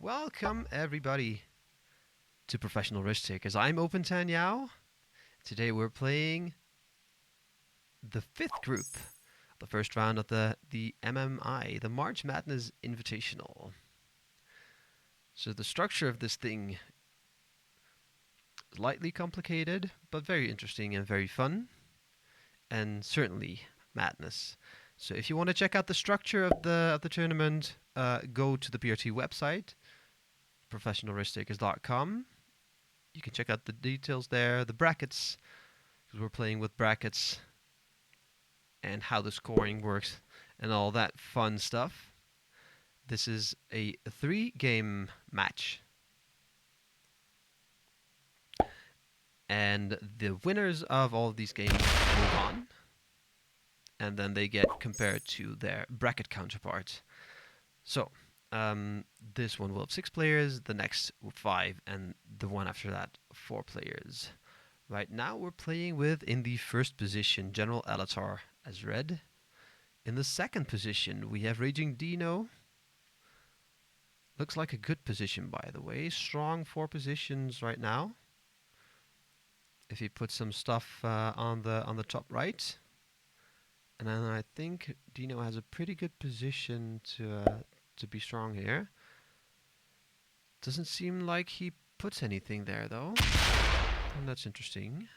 Welcome everybody to Professional Risk Takers. I'm Open Tan Yao. Today we're playing the fifth group, the first round of the MMI, the March Madness Invitational. So the structure of this thing is lightly complicated, but very interesting and very fun, and certainly madness. So if you want to check out the structure of the tournament, go to the PRT website, professionalrisktakers.com. You can check out the details there, the brackets, because we're playing with brackets, and how the scoring works, and all that fun stuff. This is a 3-game match. And the winners of all of these games move on, and then they get compared to their bracket counterpart. So, this one will have 6 players, the next 5, and the one after that 4 players. Right now we're playing with, in the first position, General Alatar as red. In the second position we have Raging Dino. Looks like a good position, by the way. Strong 4 positions right now. If he puts some stuff on the top right. And then I think Dino has a pretty good position to be strong here. Doesn't seem like he puts anything there though. And that's interesting.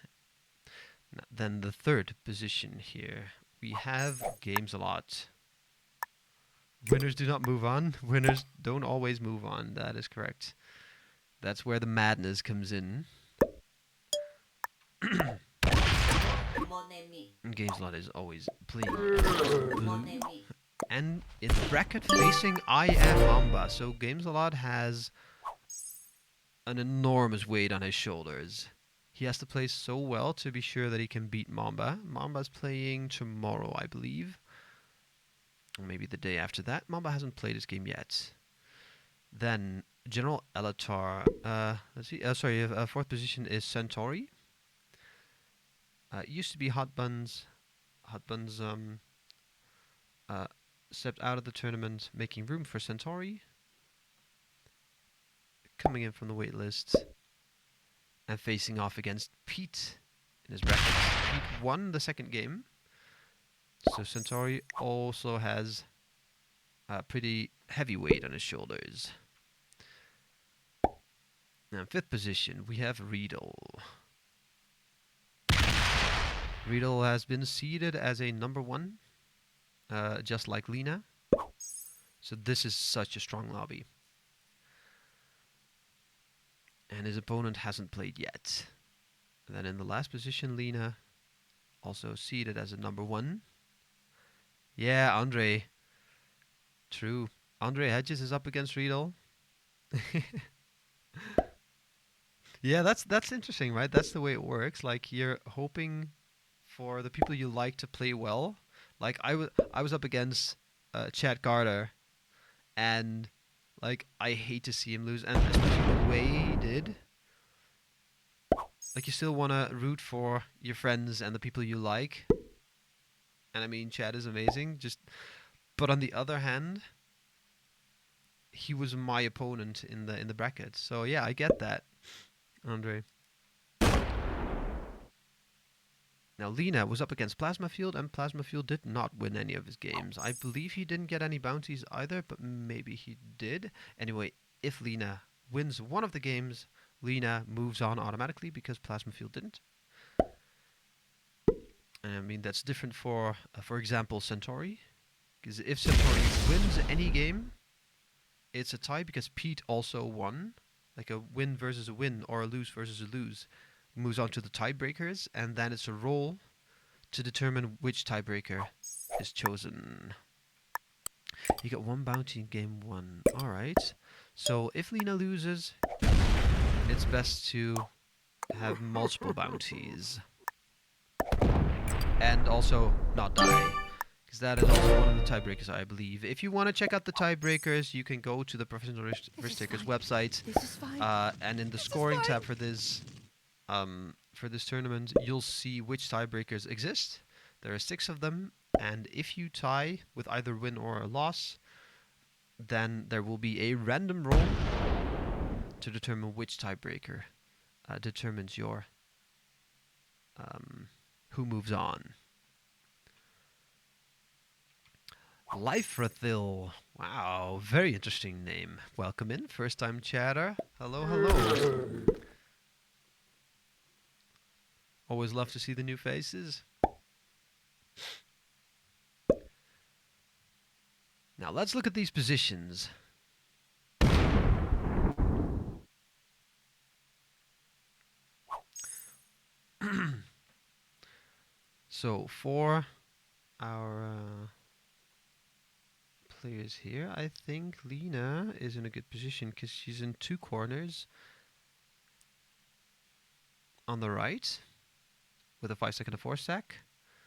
Then the third position here. We have Games a lot. Winners do not move on. Winners don't always move on. That is correct. That's where the madness comes in. Games a lot is always playing blue. And in the bracket facing I am Mamba. So Games a lot has an enormous weight on his shoulders. He has to play so well to be sure that he can beat Mamba. Mamba's playing tomorrow, I believe. Or maybe the day after that. Mamba hasn't played his game yet. Then General Elatar. Let's see. Fourth position is Centauri. It used to be Hot Buns. Hot Buns stepped out of the tournament, making room for Centauri. Coming in from the waitlist. And facing off against Pete in his bracket. Pete won the second game. So Centauri also has a pretty heavy weight on his shoulders. Now in fifth position we have Riedel. Riedel has been seeded as a number 1, just like Lena. So this is such a strong lobby. And his opponent hasn't played yet. And then in the last position, Lena, also seeded as a number 1. Yeah, Andre. True. Andre Hedges is up against Riedel. Yeah, that's interesting, right? That's the way it works. Like, you're hoping for the people you like to play well. Like, I was up against Chad Carter, and like, I hate to see him lose, and especially the way he did. Like, you still want to root for your friends and the people you like. And I mean, Chad is amazing. But on the other hand, he was my opponent in the bracket. So yeah, I get that, Andre. Now Lena was up against Plasma Field, and Plasma Field did not win any of his games. I believe he didn't get any bounties either, but maybe he did. Anyway, if Lena wins one of the games, Lena moves on automatically because Plasma Field didn't. And I mean, that's different for example, Centauri. Because if Centauri wins any game, it's a tie because Pete also won. Like a win versus a win, or a lose versus a lose. Moves on to the tiebreakers, and then it's a roll to determine which tiebreaker is chosen. You get 1 bounty in game 1. Alright. So if Lena loses, it's best to have multiple bounties. And also not die. Because that is also one of the tiebreakers, I believe. If you want to check out the tiebreakers, you can go to the Professional Risk Takers website. And in the scoring tab for this tournament, you'll see which tiebreakers exist. There are 6 of them, and if you tie with either win or a loss, then there will be a random roll to determine which tiebreaker determines your who moves on. Liferthil. Wow, very interesting name. Welcome in, first time chatter. Hello, hello. Always love to see the new faces. Now let's look at these positions. So for our players here, I think Lena is in a good position because she's in two corners on the right with a 5-stack and a 4-stack.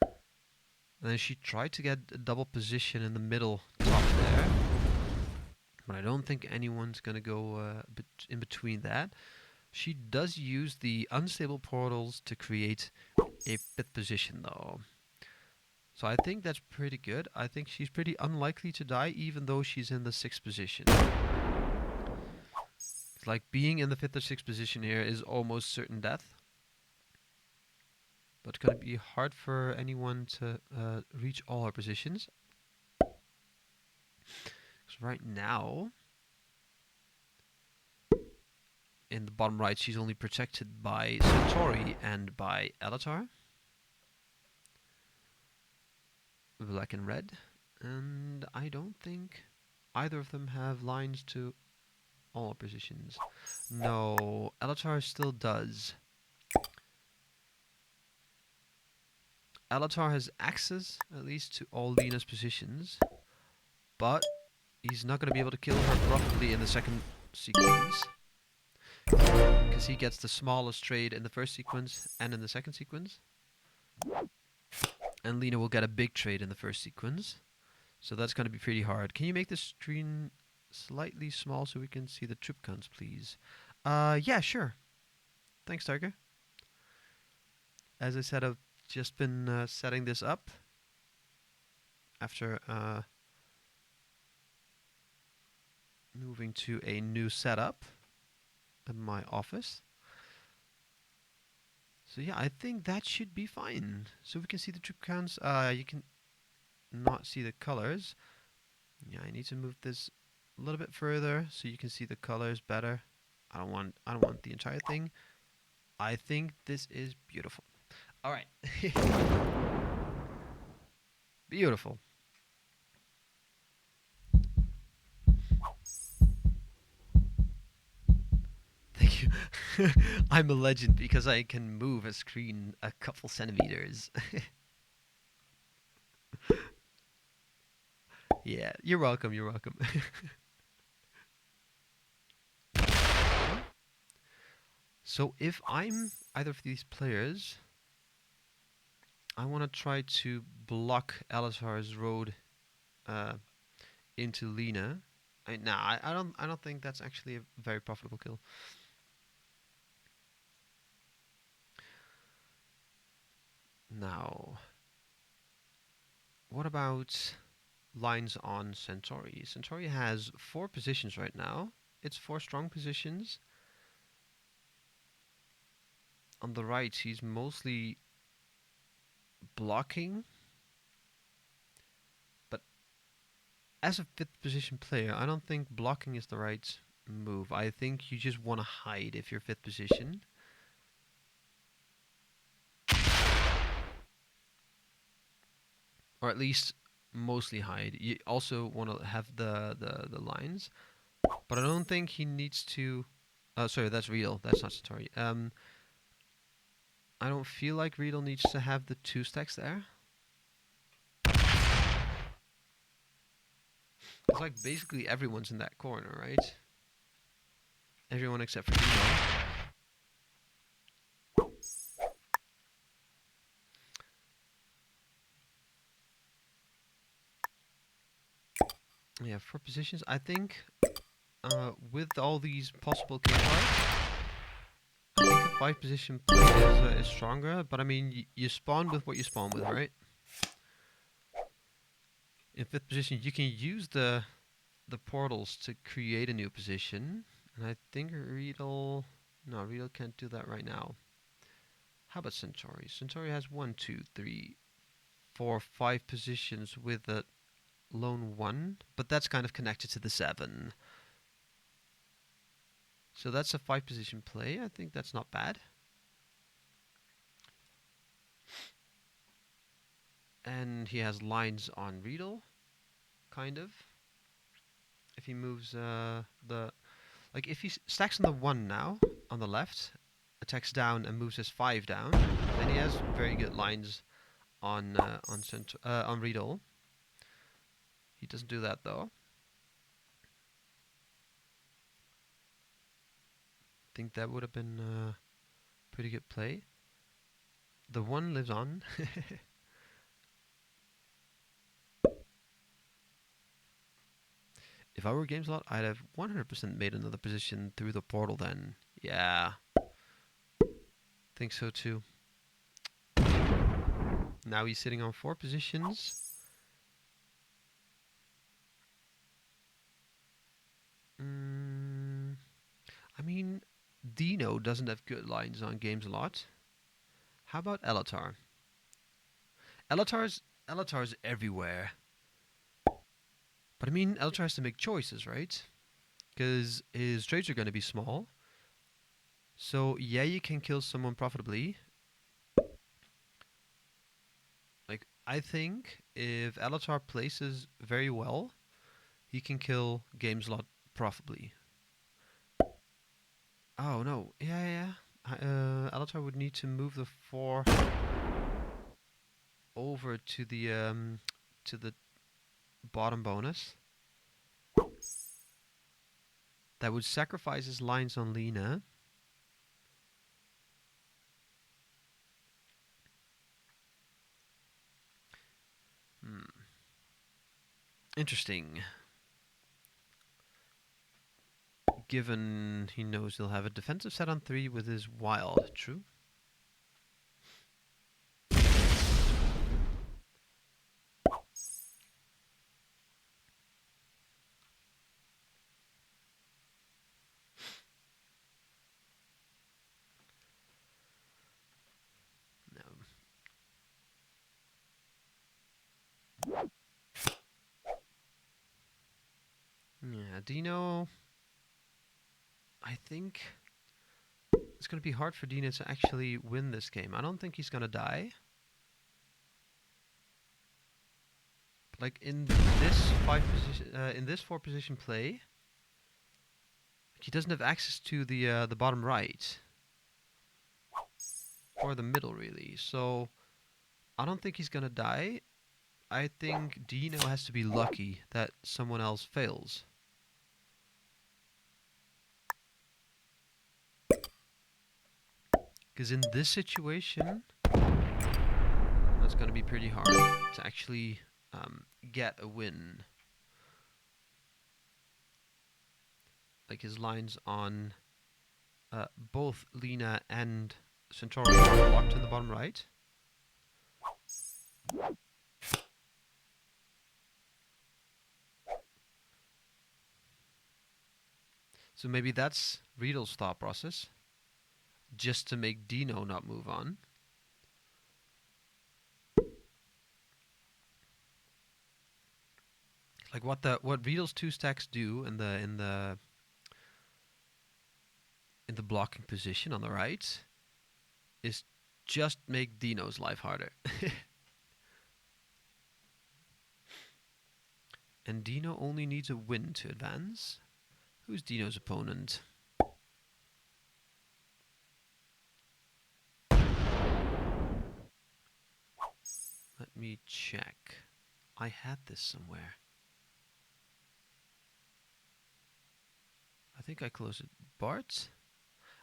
And then she tried to get a double position in the middle top there. But I don't think anyone's going to go in between that. She does use the unstable portals to create a 5th position though. So I think that's pretty good. I think she's pretty unlikely to die even though she's in the 6th position. It's like being in the 5th or 6th position here is almost certain death. But it's going to be hard for anyone to reach all her positions. So right now, in the bottom right, she's only protected by Centauri and by Elatar. Black and red. And I don't think either of them have lines to all positions. No, Elatar still does. Elatar has access, at least, to all Lena's positions. But he's not going to be able to kill her properly in the second sequence. Because he gets the smallest trade in the first sequence and in the second sequence. And Lena will get a big trade in the first sequence. So that's going to be pretty hard. Can you make the screen slightly small so we can see the troop counts, please? Yeah, sure. Thanks, Tiger. As I said, I've just been setting this up after moving to a new setup in my office. So yeah, I think that should be fine. So we can see the troop counts. You can not see the colors. Yeah, I need to move this a little bit further so you can see the colors better. I don't want the entire thing. I think this is beautiful. All right. Beautiful. Thank you. I'm a legend because I can move a screen a couple centimeters. Yeah, you're welcome, you're welcome. So if I'm either of these players, I want to try to block Alisar's road into Lena. I don't think that's actually a very profitable kill. Now, what about lines on Centauri? Centauri has 4 positions right now. It's 4 strong positions. On the right, he's mostly blocking. But as a 5th position player, I don't think blocking is the right move. I think you just want to hide if you're 5th position. Or at least mostly hide. You also want to have the lines. But I don't think he needs to... sorry, that's Riedel. That's not Centauri. I don't feel like Riedel needs to have the 2 stacks there. It's like basically everyone's in that corner, right? Everyone except for Dino. Yeah, 4 positions. I think with all these possible kill cards, I think a 5 position play is stronger. But I mean, you spawn with what you spawn with, right? In 5th position, you can use the the portals to create a new position. And I think Riedel... No, Riedel can't do that right now. How about Centauri? Centauri has 1, 2, 3, 4, 5 positions with a lone 1. But that's kind of connected to the 7. So that's a 5 position play. I think that's not bad. And he has lines on Riedel, kind of. If he moves the... Like, if he stacks on the 1 now, on the left, attacks down and moves his 5 down, then he has very good lines on Riedel. He doesn't do that, though. I think that would have been a pretty good play. The 1 lives on. If I were GameSlot, I'd have 100% made another position through the portal then. Yeah. Think so too. Now he's sitting on 4 positions. I mean, Dino doesn't have good lines on GameSlot. How about Elatar? Elatar's everywhere. But I mean, Elatar has to make choices, right? Because his trades are going to be small. So, yeah, you can kill someone profitably. Like, I think if Elatar places very well, he can kill GameSlot profitably. Oh, no. Yeah. Elatar would need to move the 4 over to the bottom bonus. That would sacrifice his lines on Lena. Interesting. Given he knows he'll have a defensive set on 3 with his wild. True. Yeah, Dino... I think it's going to be hard for Dino to actually win this game. I don't think he's going to die. But like in this 4 position play, he doesn't have access to the bottom right or the middle really. So I don't think he's going to die. I think Dino has to be lucky that someone else fails. Because in this situation, that's going to be pretty hard to actually get a win. Like his lines on both Lena and Centauri are blocked in the bottom right. So maybe that's Riedel's thought process. Just to make Dino not move on. Like what Riedel's 2 stacks do in the blocking position on the right is just make Dino's life harder. And Dino only needs a win to advance. Who's Dino's opponent? Let me check. I had this somewhere. I think I closed it. Bart?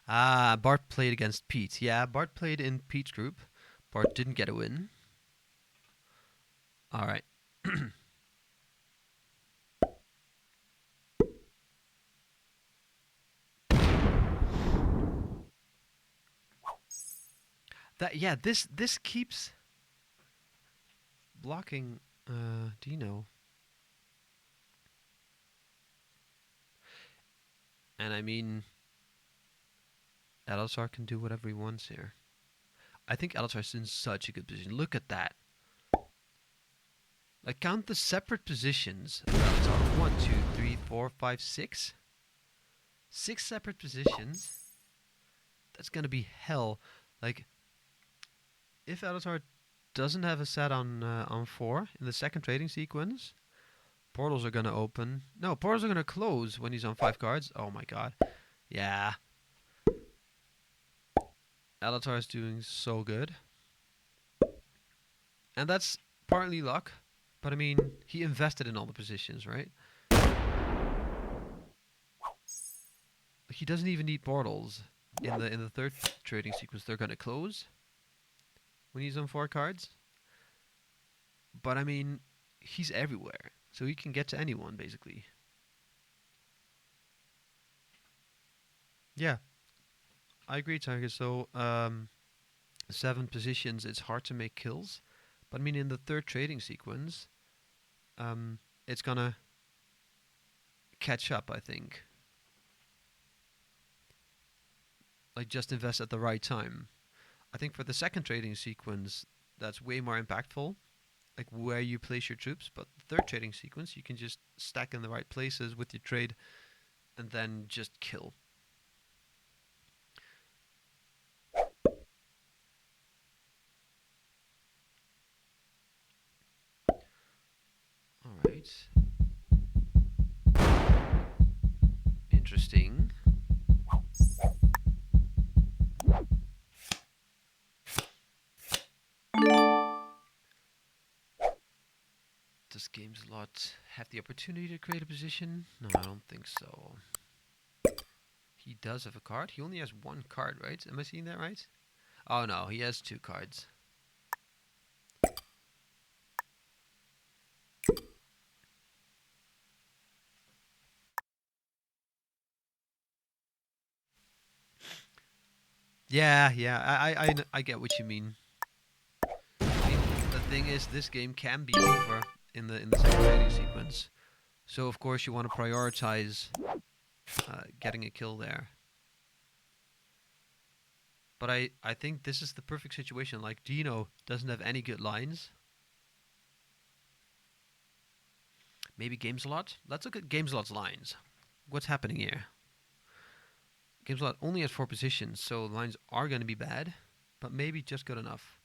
Ah, Bart played against Pete. Yeah, Bart played in Pete's group. Bart didn't get a win. Alright. This keeps blocking Dino. And I mean, Elatar can do whatever he wants here. I think Elatar's in such a good position. Look at that. Like, count the separate positions of Elatar. 1, 2, 3, 4, 5, 6. 6 separate positions. That's gonna be hell. Like, if Elatar doesn't have a set on 4 in the second trading sequence, portals are gonna open. No, portals are gonna close when he's on 5 cards. Oh my god. Yeah. Elatar is doing so good. And that's partly luck. But I mean, he invested in all the positions, right? He doesn't even need portals. In the third trading sequence, they're gonna close when he's on 4 cards. But I mean, he's everywhere, so he can get to anyone basically. Yeah, I agree, Tiger. So 7 positions, it's hard to make kills. But I mean, in the third trading sequence, it's gonna catch up. I think. Like, just invest at the right time. I think for the second trading sequence, that's way more impactful. Like where you place your troops. But the third trading sequence, you can just stack in the right places with your trade, and then just kill. All right. Interesting. Does Games Lot have the opportunity to create a position? No, I don't think so. He does have a card. He only has 1 card, right? Am I seeing that right? Oh no, he has 2 cards. Yeah, yeah, I get what you mean. I mean, the thing is, this game can be over in the second trading sequence. So of course you want to prioritize getting a kill there. But I think this is the perfect situation. Like, Dino doesn't have any good lines. Maybe Games a Lot? Let's look at Games a Lot's lines. What's happening here? Games a Lot only has 4 positions, so lines are going to be bad, but maybe just good enough.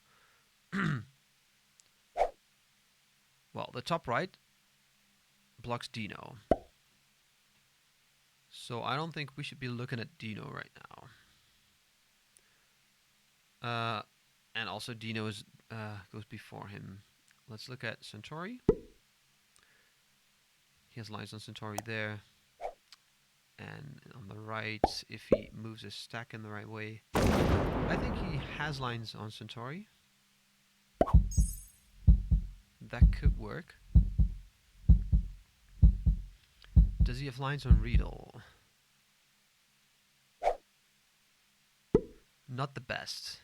Well, the top right blocks Dino. So I don't think we should be looking at Dino right now. And also Dino goes before him. Let's look at Centauri. He has lines on Centauri there. And on the right, if he moves his stack in the right way, I think he has lines on Centauri. That could work. Does he have lines on Riedel? Not the best.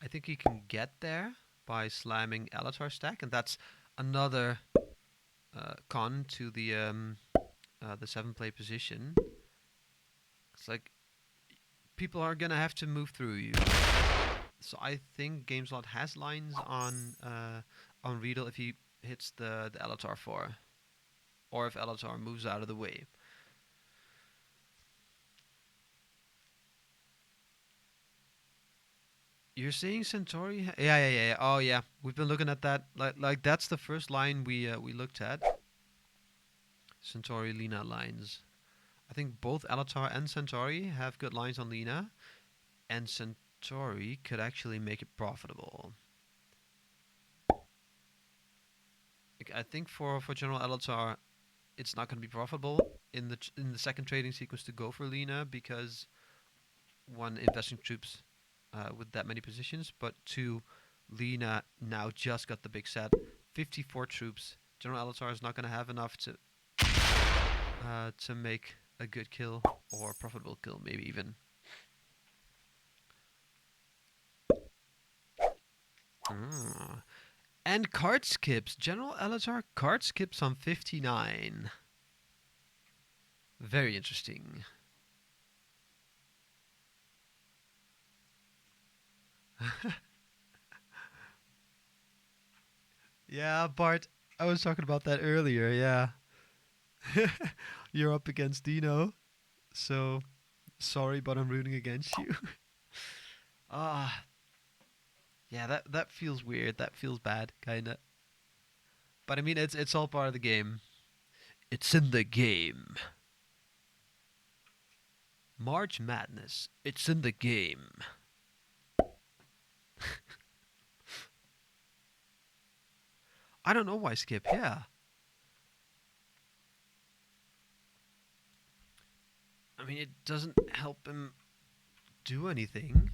I think he can get there by slamming Elatar stack, and that's another con to the 7 play position. It's like people are gonna have to move through you. So I think GameSlot has lines on Riedel if he hits the Elatar 4, or if Elatar moves out of the way. You're saying Centauri? Yeah. Oh yeah, we've been looking at that. Like that's the first line we looked at. Centauri Lina lines. I think both Elatar and Centauri have good lines on Lina, and Centauri could actually make it profitable. Like, I think for General Elatar, it's not going to be profitable in the second trading sequence to go for Lina because 1, investing troops with that many positions, but 2, Lina now just got the big set, 54 troops. General Elatar is not going to have enough to make a good kill or profitable kill, maybe even. And card skips. General Elatar card skips on 59. Very interesting. Yeah, Bart, I was talking about that earlier. Yeah. You're up against Dino, so sorry, but I'm rooting against you. Ah, yeah, that feels weird. That feels bad, kinda. But I mean, it's all part of the game. It's in the game. March Madness. It's in the game. I don't know why Skip. Yeah. I mean, it doesn't help him do anything.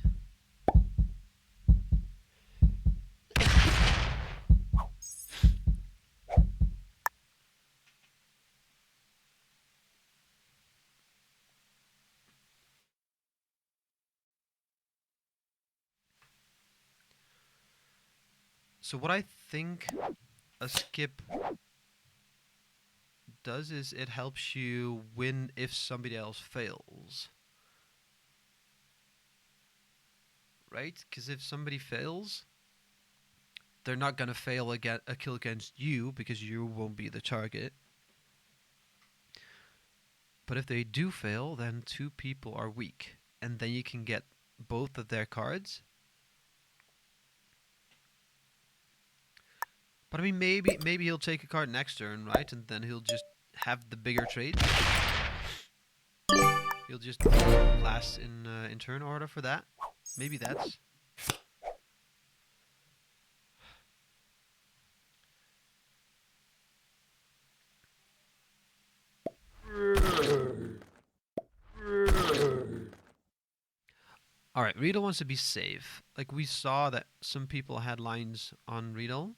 So what I think a skip does is it helps you win if somebody else fails, right? Because if somebody fails, they're not gonna fail again a kill against you because you won't be the target. But if they do fail, then two people are weak, and then you can get both of their cards. But I mean, maybe he'll take a card next turn, right? And then he'll just have the bigger trade. He'll just blast in turn order for that. Maybe that's. All right, Riedel wants to be safe. Like we saw that some people had lines on Riedel.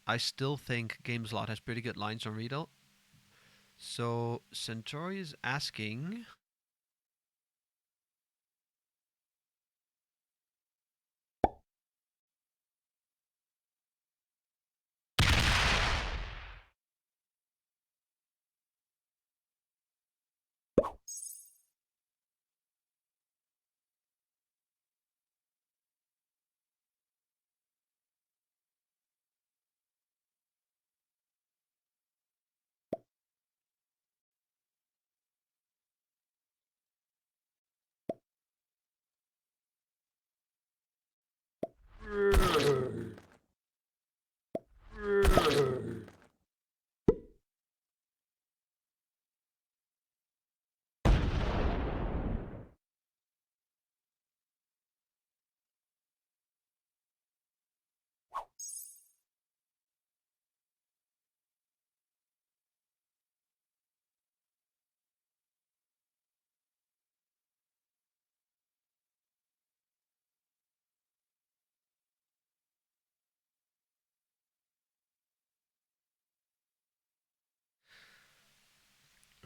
I still think GameSlot has pretty good lines on Riedel. So Centauri is asking.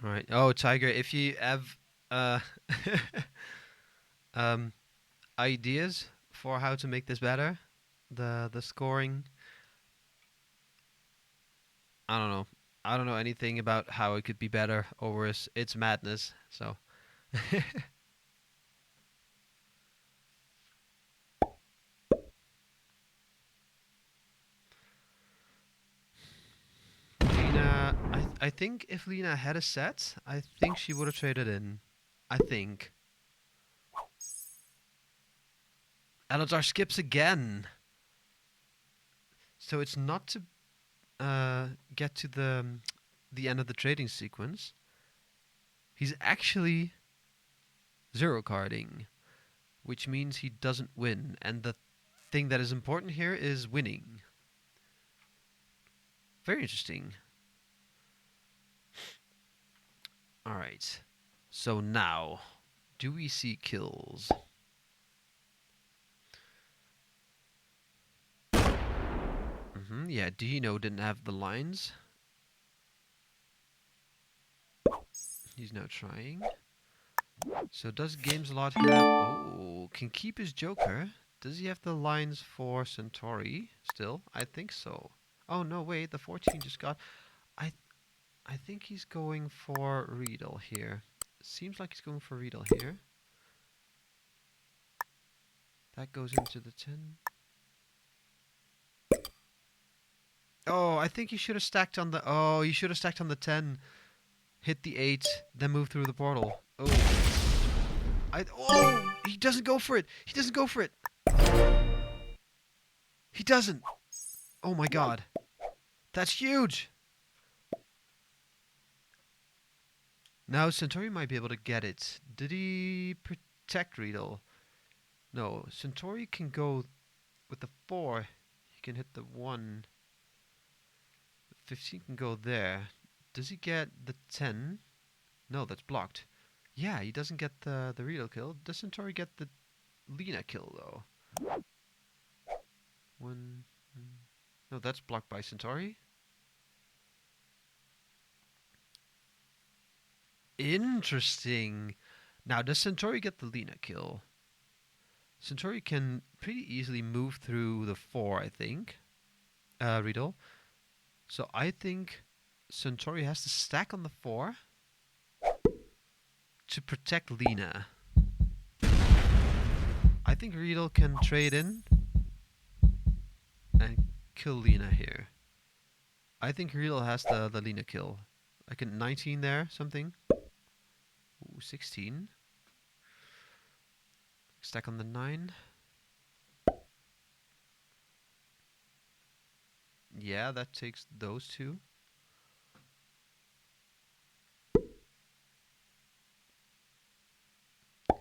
All right. Oh, Tiger, if you have uh, um, ideas for how to make this better, the scoring, I don't know. I don't know anything about how it could be better or worse. It's madness. So. Lena, I think if Lena had a set, I think she would have traded in. I think. Eladar skips again. So it's not to get to the end of the trading sequence. He's actually zero carding, which means he doesn't win. And the thing that is important here is winning. Very interesting. All right. So now, do we see kills? Yeah, Dino didn't have the lines. He's now trying. So does GameSlot have... Oh, can keep his Joker. Does he have the lines for Centauri still? I think so. Oh, no, wait. The 14 just got... I I think he's going for Riedel here. Seems like he's going for Riedel here. That goes into the 10. Oh, I think he should have stacked on the... Oh, he should have stacked on the 10. Hit the 8, then move through the portal. Oh. Oh, he doesn't go for it. He doesn't go for it. He doesn't. Oh my god. That's huge. Now Centauri might be able to get it. Did he protect Riedel? No, Centauri can go with the 4. He can hit the 1. 15 can go there. Does he get the 10? No, that's blocked. Yeah, he doesn't get the Riedel kill. Does Centauri get the Lena kill, though? 1... No, that's blocked by Centauri. Interesting. Now, does Centauri get the Lena kill? Centauri can pretty easily move through the 4, I think. Riddle. So I think Centauri has to stack on the 4 to protect Lena. I think Riedel can trade in and kill Lena here. I think Riedel has the Lena kill. Like a 19 there, something. Ooh, 16. Stack on the 9. Yeah, that takes those 2.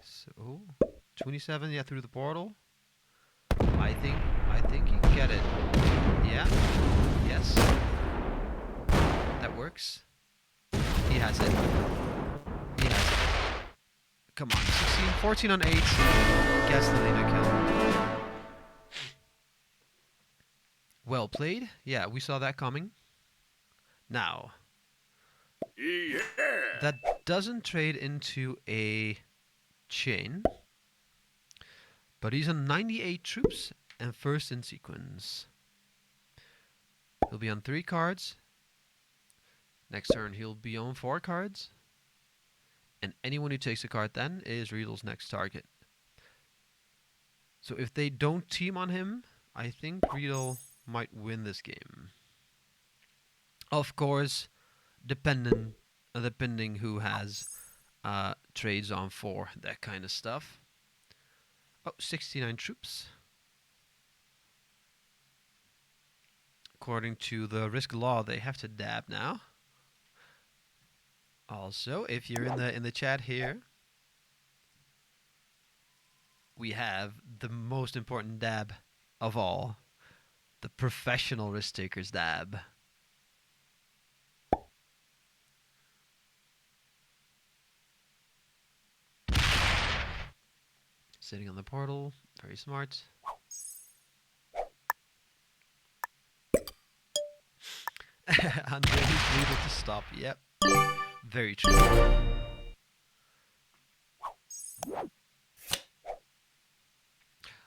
So 27, yeah, through the portal. I think you can get it. Yeah. Yes. That works. He has it. He has it. Come on. 16, 14 on 8. Gets the Lena kill. Well played. Yeah, we saw that coming. Now. Yeah. That doesn't trade into a chain. But he's on 98 troops and first in sequence. He'll be on 3 cards. Next turn he'll be on 4 cards. And anyone who takes a card then is Riedel's next target. So if they don't team on him, I think Riedel might win this game. Of course, depending who has trades on 4, that kind of stuff. Oh, 69 troops. According to the risk law, they have to dab now. Also, if you're in the chat here, we have the most important dab of all, the professional risk takers dab. Sitting on the portal, very smart. Andre is able to stop. Yep, very true.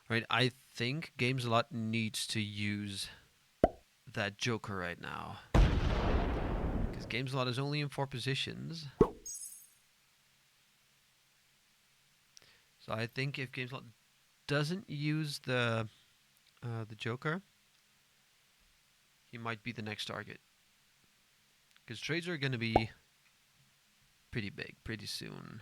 Right, I think Games a Lot needs to use that Joker right now. Because Games a Lot is only in 4 positions. So I think if Games a Lot doesn't use the Joker, he might be the next target. Because trades are going to be pretty big, pretty soon.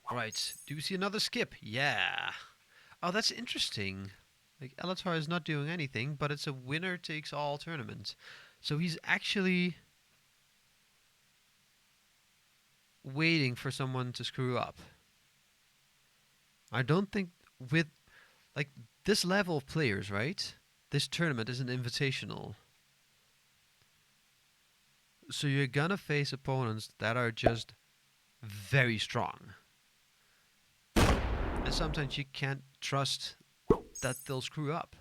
Alright, do we see another skip? Yeah. Oh, that's interesting. Like, Elatar is not doing anything, but it's a winner-takes-all tournament. So he's actually waiting for someone to screw up. I don't think with, like, this level of players, right? This tournament is an invitational. So you're gonna face opponents that are just very strong. And sometimes you can't trust that they'll screw up.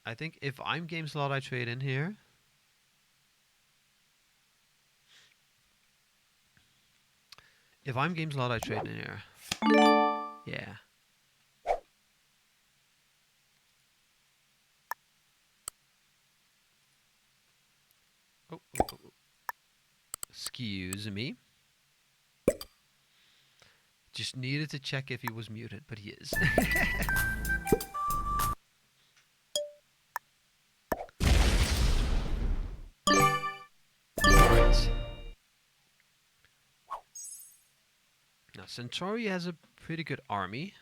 I think if I'm game slot, I trade in here. If I'm game slot, I trade in here. Yeah. Oh, oh, oh. Excuse me. Just needed to check if he was muted, but he is. Alright. Now, Centauri has a pretty good army.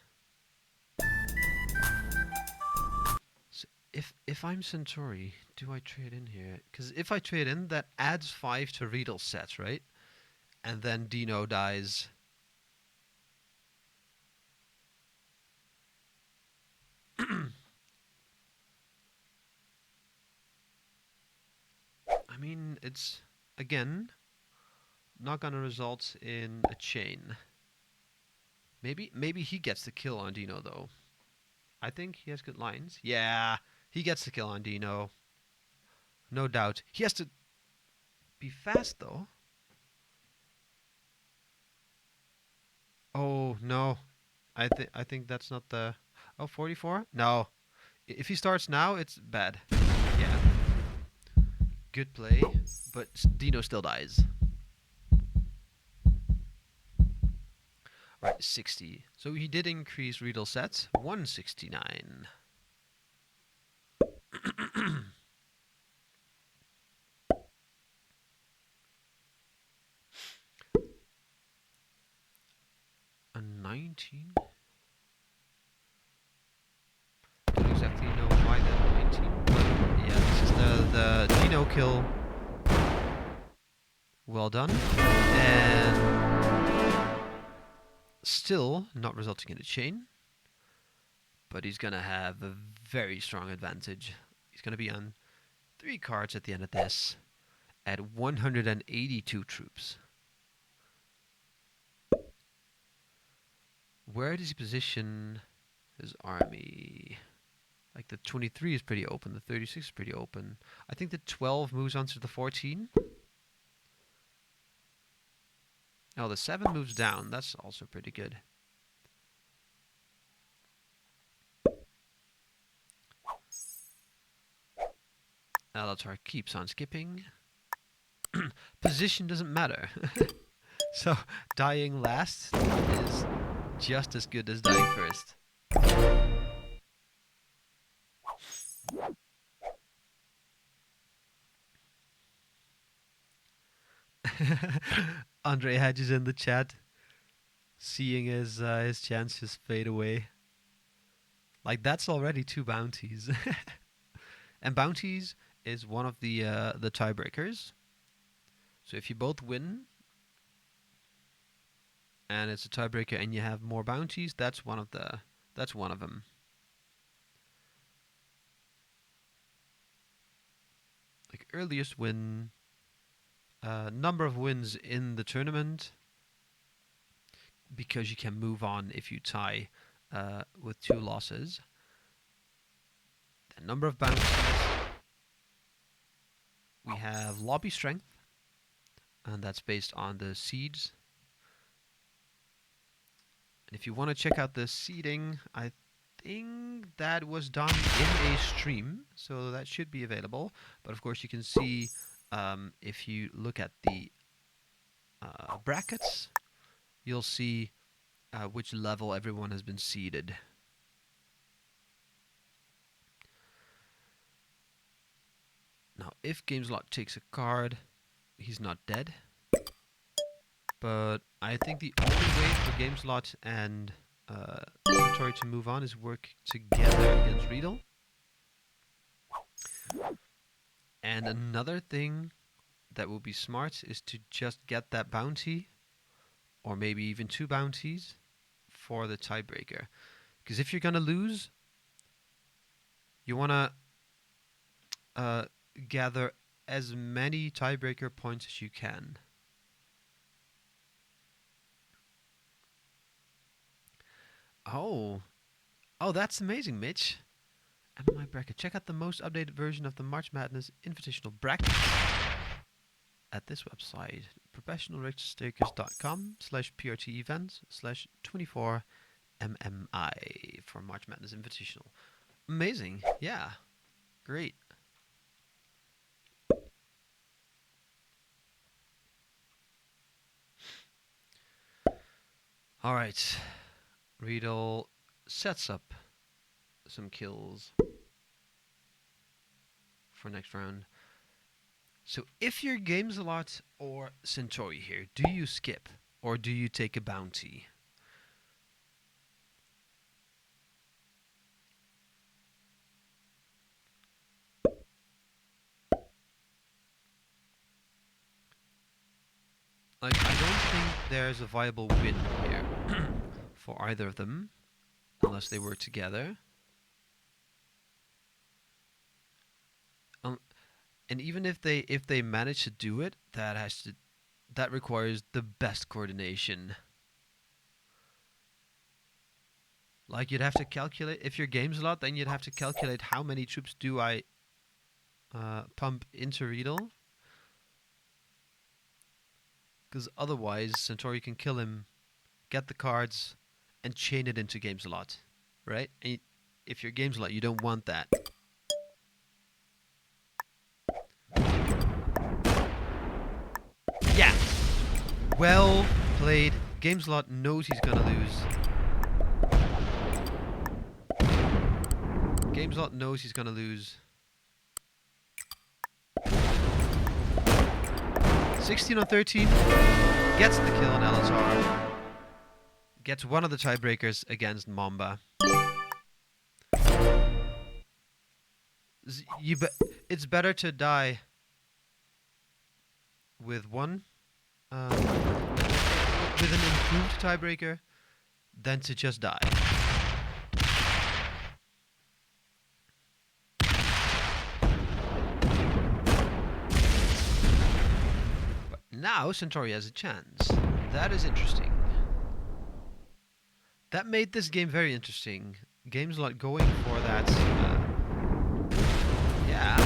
So if I'm Centauri, do I trade in here? Because if I trade in, that adds 5 to Riedel's set, right? And then Dino dies. I mean, it's, again, not going to result in a chain. Maybe he gets the kill on Dino, though. I think he has good lines. Yeah, he gets the kill on Dino. No doubt. He has to be fast, though. Oh, no. I think that's not the... Oh, 44? No. If he starts now, it's bad. Yeah. Good play, but Dino still dies. Right, 60. So he did increase Riedel sets. 169. A 19? Don't exactly know why that 19, but yeah, this is the Dino kill. Well done. And still not resulting in a chain, but he's going to have a very strong advantage. He's going to be on 3 cards at the end of this at 182 troops. Where does he position his army? Like the 23 is pretty open, the 36 is pretty open. I think the 12 moves on to the 14. Oh, the 7 moves down. That's also pretty good. Alatar keeps on skipping. Position doesn't matter. So dying last is just as good as dying first. Andre Hedges in the chat, seeing his chances fade away. Like that's already 2 bounties, and bounties is one of the tiebreakers. So if you both win, and it's a tiebreaker, and you have more bounties, that's one of them. Like earliest win, number of wins in the tournament, because you can move on if you tie with 2 losses. The number of bounties. We have lobby strength, and that's based on the seeds. And if you want to check out the seeding, I think that was done in a stream, so that should be available. But of course, you can see if you look at the brackets, you'll see which level everyone has been seeded. Now, if Gameslot takes a card, he's not dead. But I think the only way for Gameslot and Inventory to move on is work together against Riedel. And another thing that will be smart is to just get that bounty, or maybe even 2 bounties, for the tiebreaker. Because if you're going to lose, you want to gather as many tiebreaker points as you can. Oh, that's amazing, Mitch. and my bracket. Check out the most updated version of the March Madness Invitational bracket at this website, professionalregisterstakers.com/PRT-events/24MMI for March Madness Invitational. Amazing. Yeah. Great. All right. Riedel sets up some kills for next round. So if your game's a lot or Centauri here, do you skip or do you take a bounty? Like, I don't think there's a viable win here for either of them, unless they work together. And even if they manage to do it, that requires the best coordination. Like, you'd have to calculate, if your game's a lot, then you'd have to calculate how many troops do I pump into Riedel. Because otherwise, Centauri can kill him, get the cards, and chain it into games a lot. Right? And if your game's a lot, you don't want that. Yeah! Well played. Gameslot knows he's gonna lose. Gameslot knows he's gonna lose. 16 on 13. Gets the kill on LSR. Gets one of the tiebreakers against Mamba. It's better to die with one, with an improved tiebreaker, than to just die. But now Centauri has a chance. That is interesting. That made this game very interesting. Games like going for that. Yeah.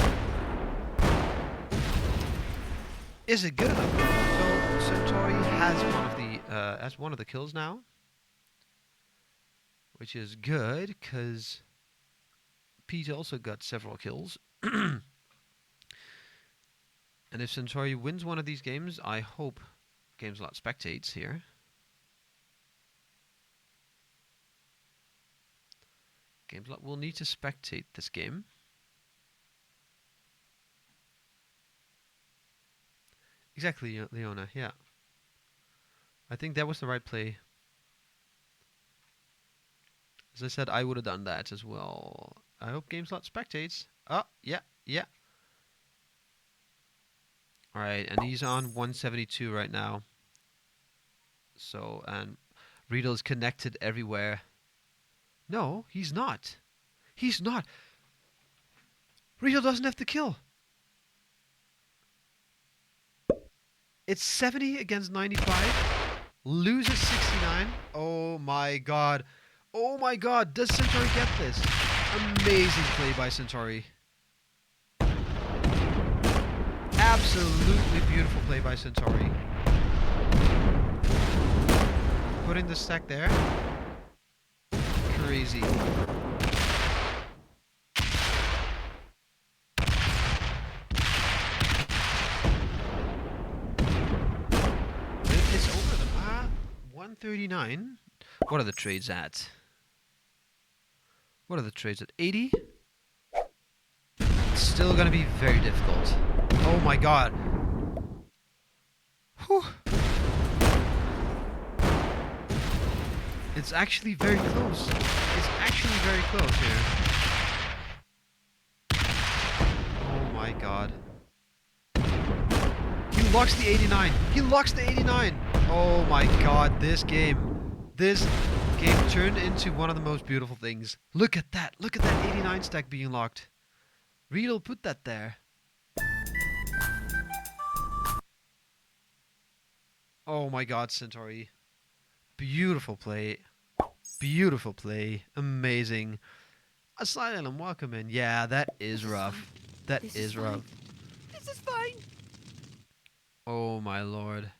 Is it good enough? So Centauri has one of the kills now, which is good because Pete also got several kills. And if Centauri wins one of these games, I hope Gameslot spectates here. Gameslot will need to spectate this game. Exactly, Leona, yeah. I think that was the right play. As I said, I would have done that as well. I hope Gameslot spectates. Oh, yeah, yeah. Alright, and he's on 172 right now. So, and Riedel's connected everywhere. No, he's not. He's not. Riedel doesn't have the kill. It's 70 against 95. Loses 69. Oh my god. Oh my god. Does Centauri get this? Amazing play by Centauri. Absolutely beautiful play by Centauri. Putting the stack there. Crazy. It's over the 139. What are the trades at? What are the trades at? 80? It's still gonna be very difficult. Oh my god. Whew. It's actually very close. It's actually very close here. Oh my god. He locks the 89. He locks the 89. Oh my god, this game turned into one of the most beautiful things. Look at that. Look at that 89 stack being locked. Riedel put that there. Oh my god, Centauri. Beautiful play. Beautiful play. Amazing. Asylum, welcome in. Yeah, that is rough. That is rough. This is fine. Oh my lord.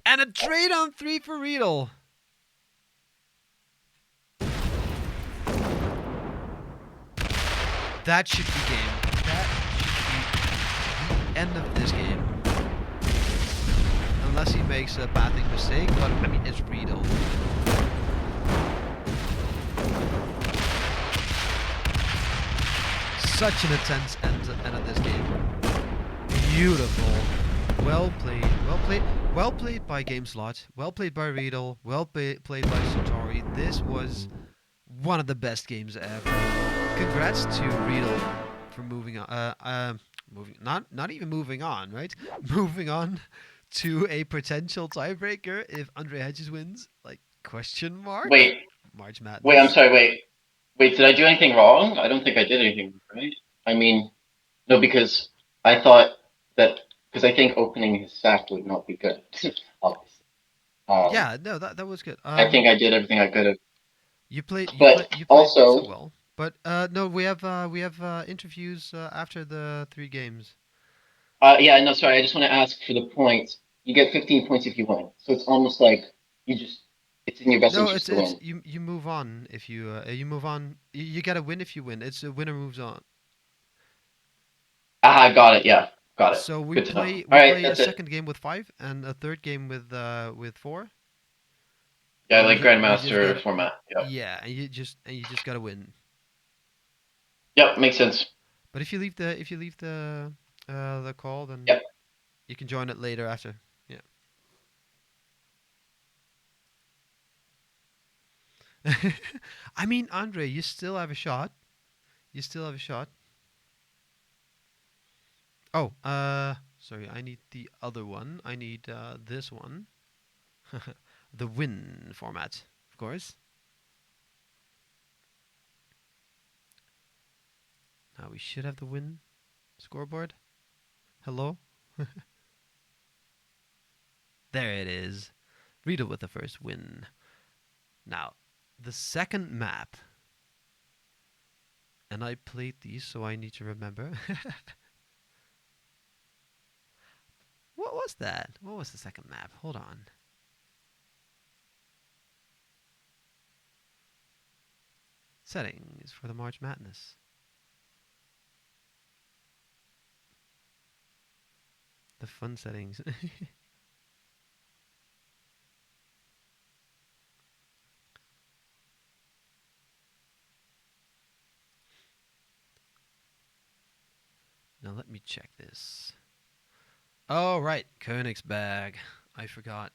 And a trade on 3 for Riedel. That should be game. That should be the end of this game. Unless he makes a bathing mistake, but I mean, it's Riedel. Such an intense end of this game. Beautiful. Well played. Well played. Well played by GameSlot. Well played by Riedel. Well played by Satori. This was one of the best games ever. Congrats to Riedel for moving on. Not even moving on, right? Moving on to a potential tiebreaker if Andre Hedges wins. Like question mark? Wait, March wait, I'm Madness. sorry, wait, did I do anything wrong? I don't think I did anything, right? I mean, no, because I thought that, because I think opening his sack would not be good, obviously. Yeah, no, that was good. I think I did everything I could have. You But played so also, well. But no, we have interviews after the 3 games. yeah, no, sorry, I just want to ask for the points. You get 15 points if you win. So it's almost like you just, it's in your best No, interest to it's win. you move on if you move on. You gotta win if you win. It's a winner moves on. Ah, got it, yeah, got it. So Good to know. All we right, play a that's it. second game with 5 and a third game with 4, Yeah, and like you just Grandmaster gotta format. Yep. yeah, and you just gotta win. Yep, makes sense. But if you leave the call, then Yep. you can join it later after. Yeah. I mean, Andre, you still have a shot. You still have a shot. Oh, sorry, I need the other one. I need this one. The win format, of course. Now we should have the win scoreboard. Hello? There it is. Read it with the first win. Now, the second map. And I played these, so I need to remember. What was that? What was the second map? Hold on. Settings for the March Madness. The fun settings. Now let me check this. Oh, right. Königsberg. I forgot.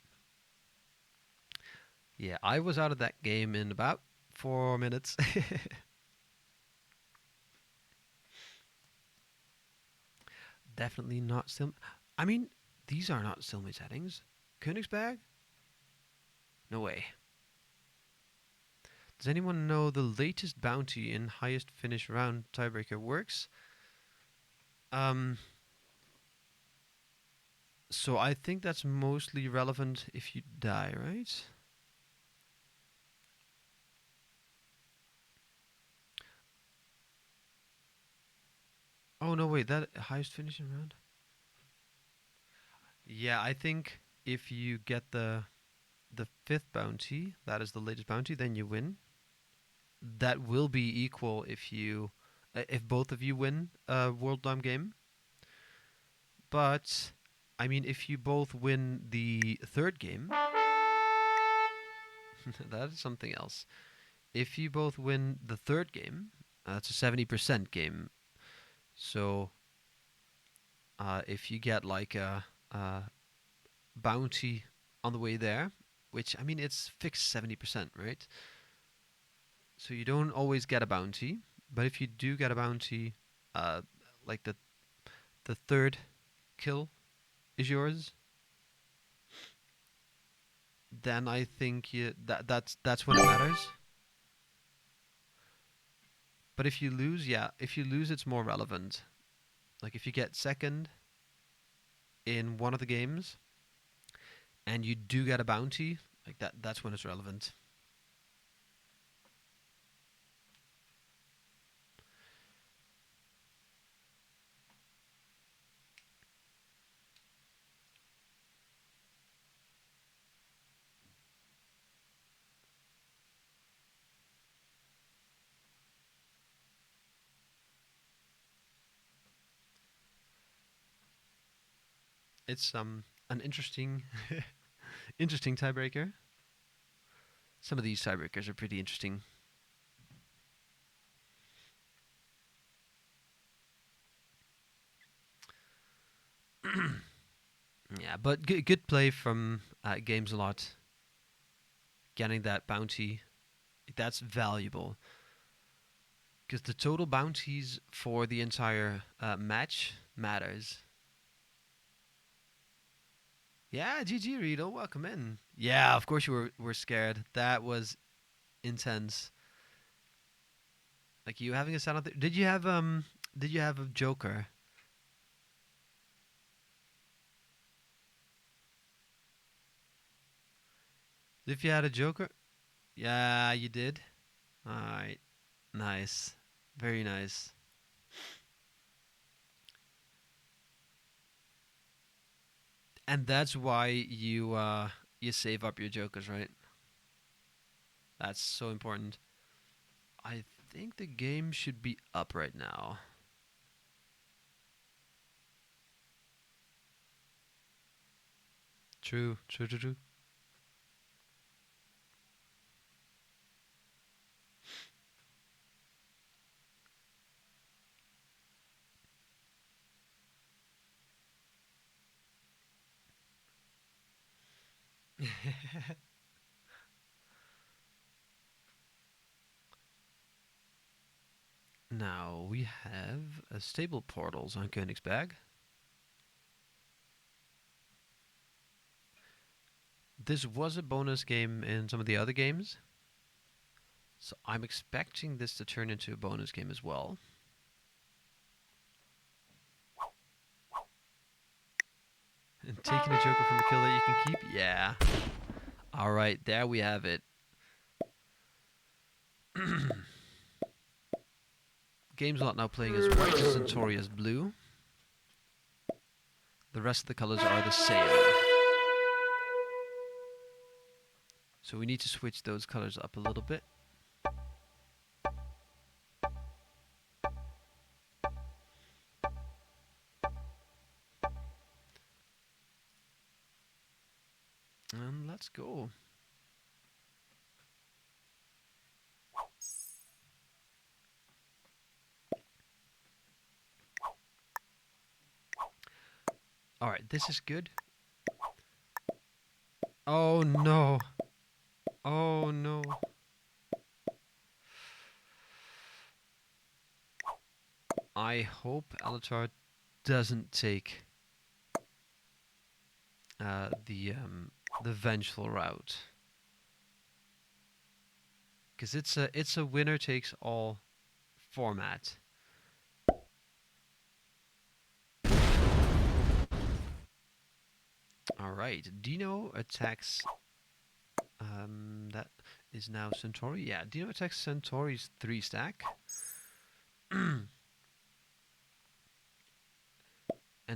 Yeah, I was out of that game in about 4 minutes. Definitely not still. I mean, these are not stalemate settings. Königsberg? No way. Does anyone know the latest bounty in highest finish round tiebreaker works? Um, so I think that's mostly relevant if you die, right? Oh no, wait, that highest finishing round? Yeah, I think if you get the 5th bounty, that is the latest bounty, then you win. That will be equal if both of you win a World Dom game. But I mean, if you both win the 3rd game, that is something else. If you both win the 3rd game, that's a 70% game. So if you get like a bounty on the way there, which I mean it's fixed 70%, right? So you don't always get a bounty, but if you do get a bounty, uh, like the 3rd kill is yours, then I think that's when it matters. But if you lose, yeah, if you lose, it's more relevant. Like if you get 2nd in one of the games and you do get a bounty, like that's when it's relevant. It's an interesting interesting tiebreaker. Some of these tiebreakers are pretty interesting. Yeah, but good play from Games a Lot. Getting that bounty, that's valuable. Because the total bounties for the entire match matters. Yeah, GG Riedel, welcome in. Yeah, of course you were scared. That was intense. Like you having a sound out there. Did you have a joker? If you had a joker? Yeah, you did. Alright. Nice. Very nice. And that's why you save up your jokers, right? That's so important. I think the game should be up right now. True, true, true, true. Now we have a stable portals on Königsberg. This was a bonus game in some of the other games, so I'm expecting this to turn into a bonus game as well. And taking a joker from a kill that you can keep? Yeah. Alright, there we have it. Game's not now playing as white as Centauri as blue. The rest of the colors are the same. So we need to switch those colors up a little bit. And let's go. Alright, this is good. Oh no. Oh no. I hope Alatar doesn't take the vengeful route, because it's a winner takes all format. All right, Dino attacks. That is now Centauri. Yeah, Dino attacks Centauri's 3 stack. And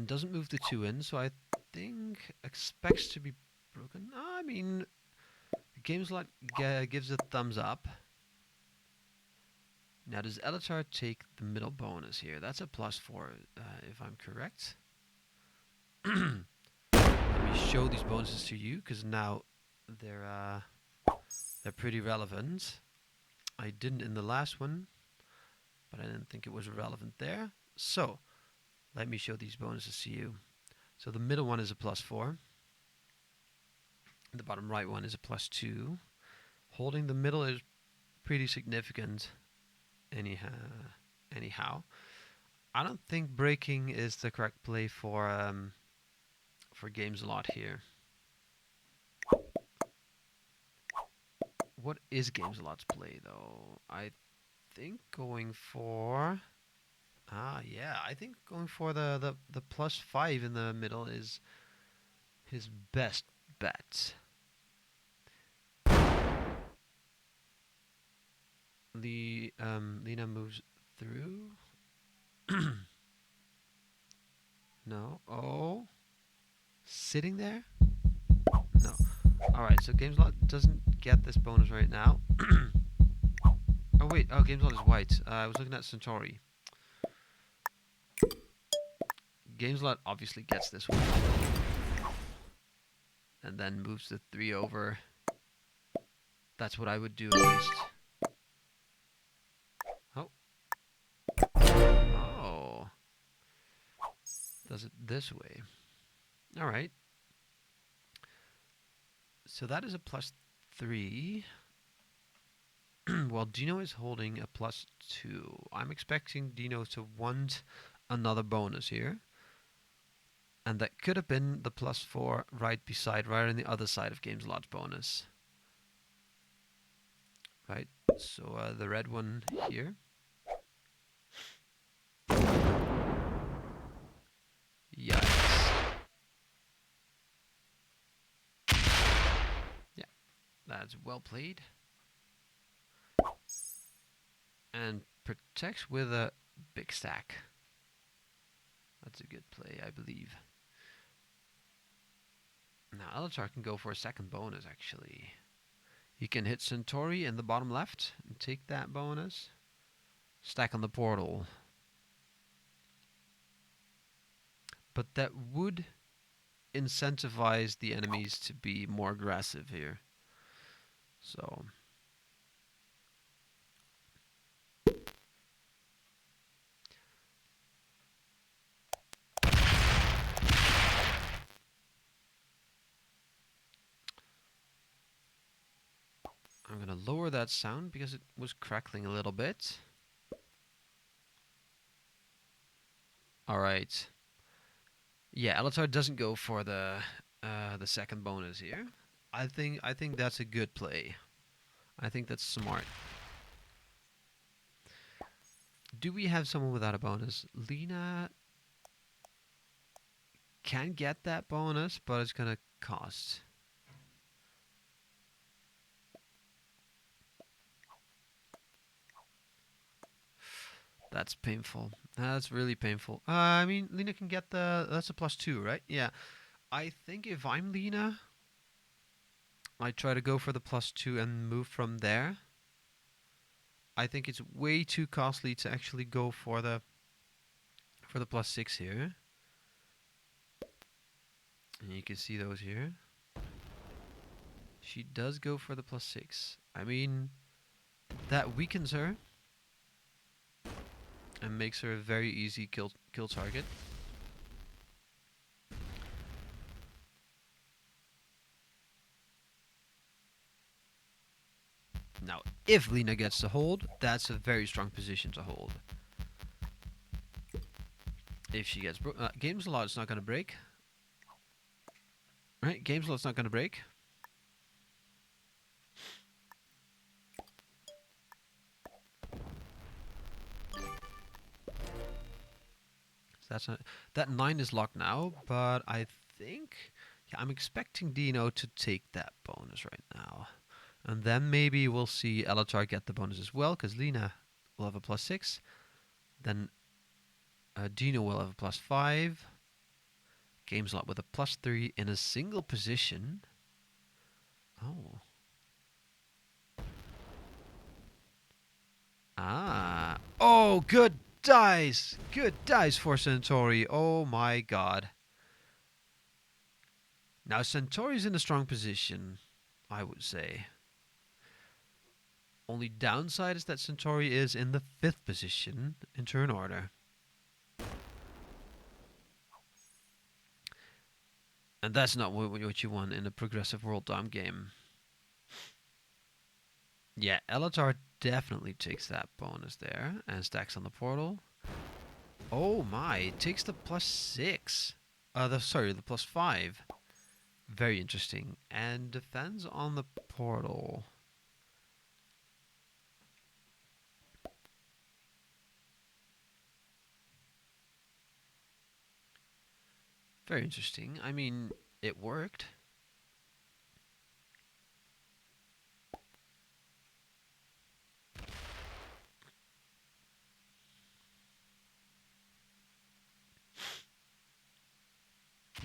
doesn't move the 2 in, so I think expects to be broken. I mean, Games Lot gives a thumbs up. Now, does Elatar take the middle bonus here? That's a +4, if I'm correct. Let me show these bonuses to you, because now they're pretty relevant. I didn't in the last one, but I didn't think it was relevant there. So, let me show these bonuses to you. So the middle one is a +4. The bottom right one is a +2. Holding the middle is pretty significant anyhow. I don't think breaking is the correct play for Games a Lot here. What is Games a Lot's play though? I think going for I think going for the +5 in the middle is his best bet. Lena moves through. No. Oh. Sitting there? No. Alright, so GameSlot doesn't get this bonus right now. Oh wait, GameSlot is white. I was looking at Centauri. Gameslot obviously gets this one. And then moves the 3 over. That's what I would do at least. Oh. Oh. Does it this way. Alright. So that is a +3. Well, Dino is holding a +2. I'm expecting Dino to want another bonus here. And that could have been the +4 right beside, right on the other side of Game's Lodge bonus. Right, so the red one here. Yikes. Yeah, that's well played. And protects with a big stack. That's a good play, I believe. Now Alatar can go for a second bonus, actually. He can hit Centauri in the bottom left and take that bonus. Stack on the portal. But that would incentivize the enemies to be more aggressive here. So I'm going to lower that sound because it was crackling a little bit. Alright. Yeah, Alatar doesn't go for the second bonus here. I think that's a good play. I think that's smart. Do we have someone without a bonus? Lena can get that bonus, but it's gonna cost. That's painful. That's really painful. I mean, Lena can get that's a +2, right? Yeah. I think if I'm Lena, I try to go for the +2 and move from there. I think it's way too costly to actually go for the +6 here. And you can see those here. She does go for the +6. I mean, that weakens her and makes her a very easy kill target. Now, if Lena gets to hold, that's a very strong position to hold. If she gets Game's Law, it's not going to break. Right? Game's Law, it's not going to break. So that's not, that 9 is locked now, but I think I'm expecting Dino to take that bonus right now. And then maybe we'll see Elatar get the bonus as well, because Lena will have a +6. Then Dino will have a +5. Gameslot with a +3 in a single position. Oh. Ah. Oh, good dice. Good dice for Centauri. Oh my god. Now Centauri's in a strong position, I would say. Only downside is that Centauri is in the 5th position in turn order. And that's not what you want in a progressive World Dom game. Yeah, Elatar definitely takes that bonus there and stacks on the portal. Oh my, takes the +6. The +5. Very interesting. And defends on the portal. Very interesting. I mean, it worked.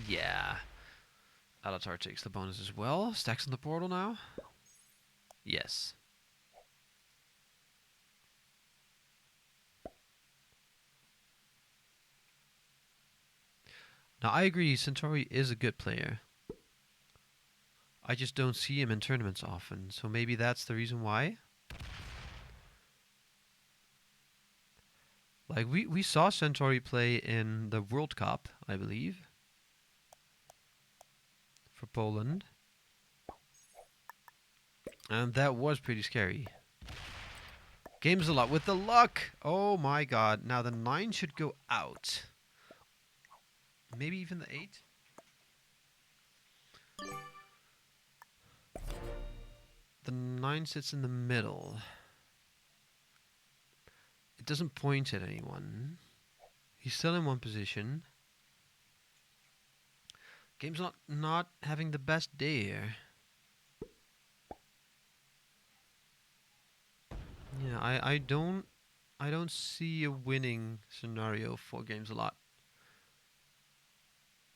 Yeah. Alatar takes the bonus as well. Stacks on the portal now. Yes. Now I agree, Centauri is a good player. I just don't see him in tournaments often, so maybe that's the reason why. Like we saw Centauri play in the World Cup, I believe, for Poland, and that was pretty scary. Games a lot with the luck. Oh my god! Now the 9 should go out. Maybe even the 8. The 9 sits in the middle. It doesn't point at anyone. He's still in one position. Game's not having the best day here. Yeah, I don't see a winning scenario for games a lot.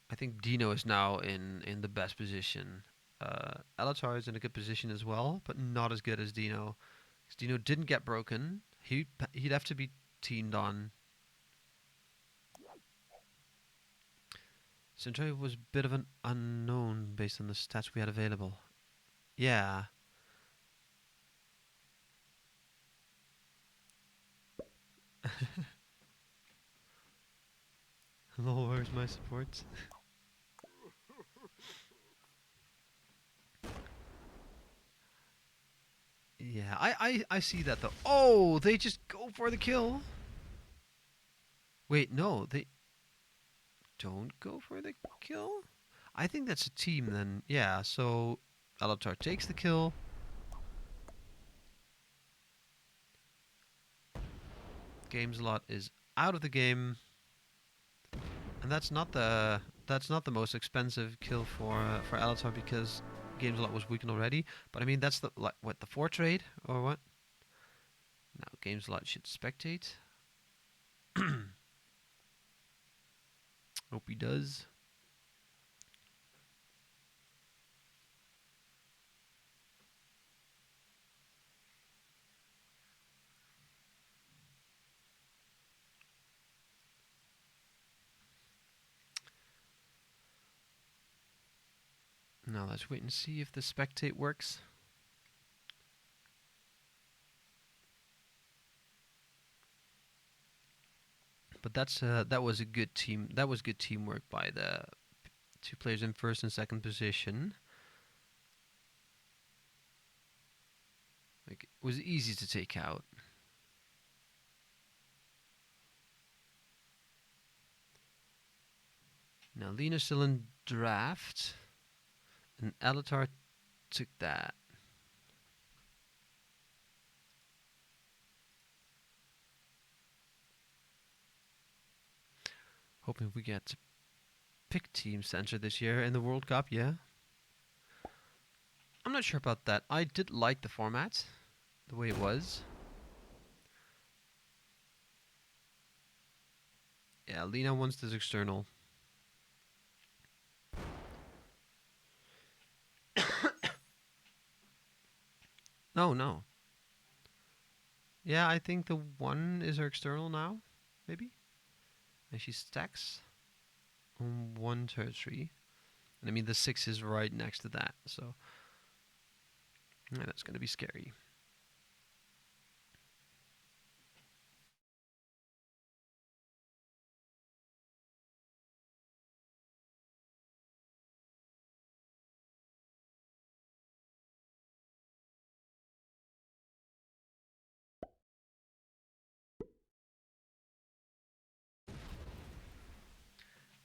I think Dino is now in the best position. Alatar is in a good position as well, but not as good as Dino. 'Cause Dino didn't get broken. He'd have to be teamed on. Century was a bit of an unknown based on the stats we had available. Yeah. Hello, where's my support? Yeah, I see that though. Oh, they just go for the kill. Wait, no, they don't go for the kill? I think that's a team then. Yeah, so Alatar takes the kill. Games lot is out of the game. And that's not the most expensive kill for Alatar because Games lot was weakened already. But I mean that's the like what the 4 trade or what? Now Games lot should spectate. Hope he does. Now let's wait and see if the spectate works. But that was a good team. That was good teamwork by the 2 players in first and second position. Like it was easy to take out. Now Lena's still in draft, and Alatar took that. Hoping we get to pick teams to enter this year in the World Cup. Yeah, I'm not sure about that. I did like the format, the way it was. Yeah, Lena wants this external. No, no. Yeah, I think the 1 is her external now, maybe. And she stacks on 1 territory. And I mean, the 6 is right next to that, so yeah, that's going to be scary.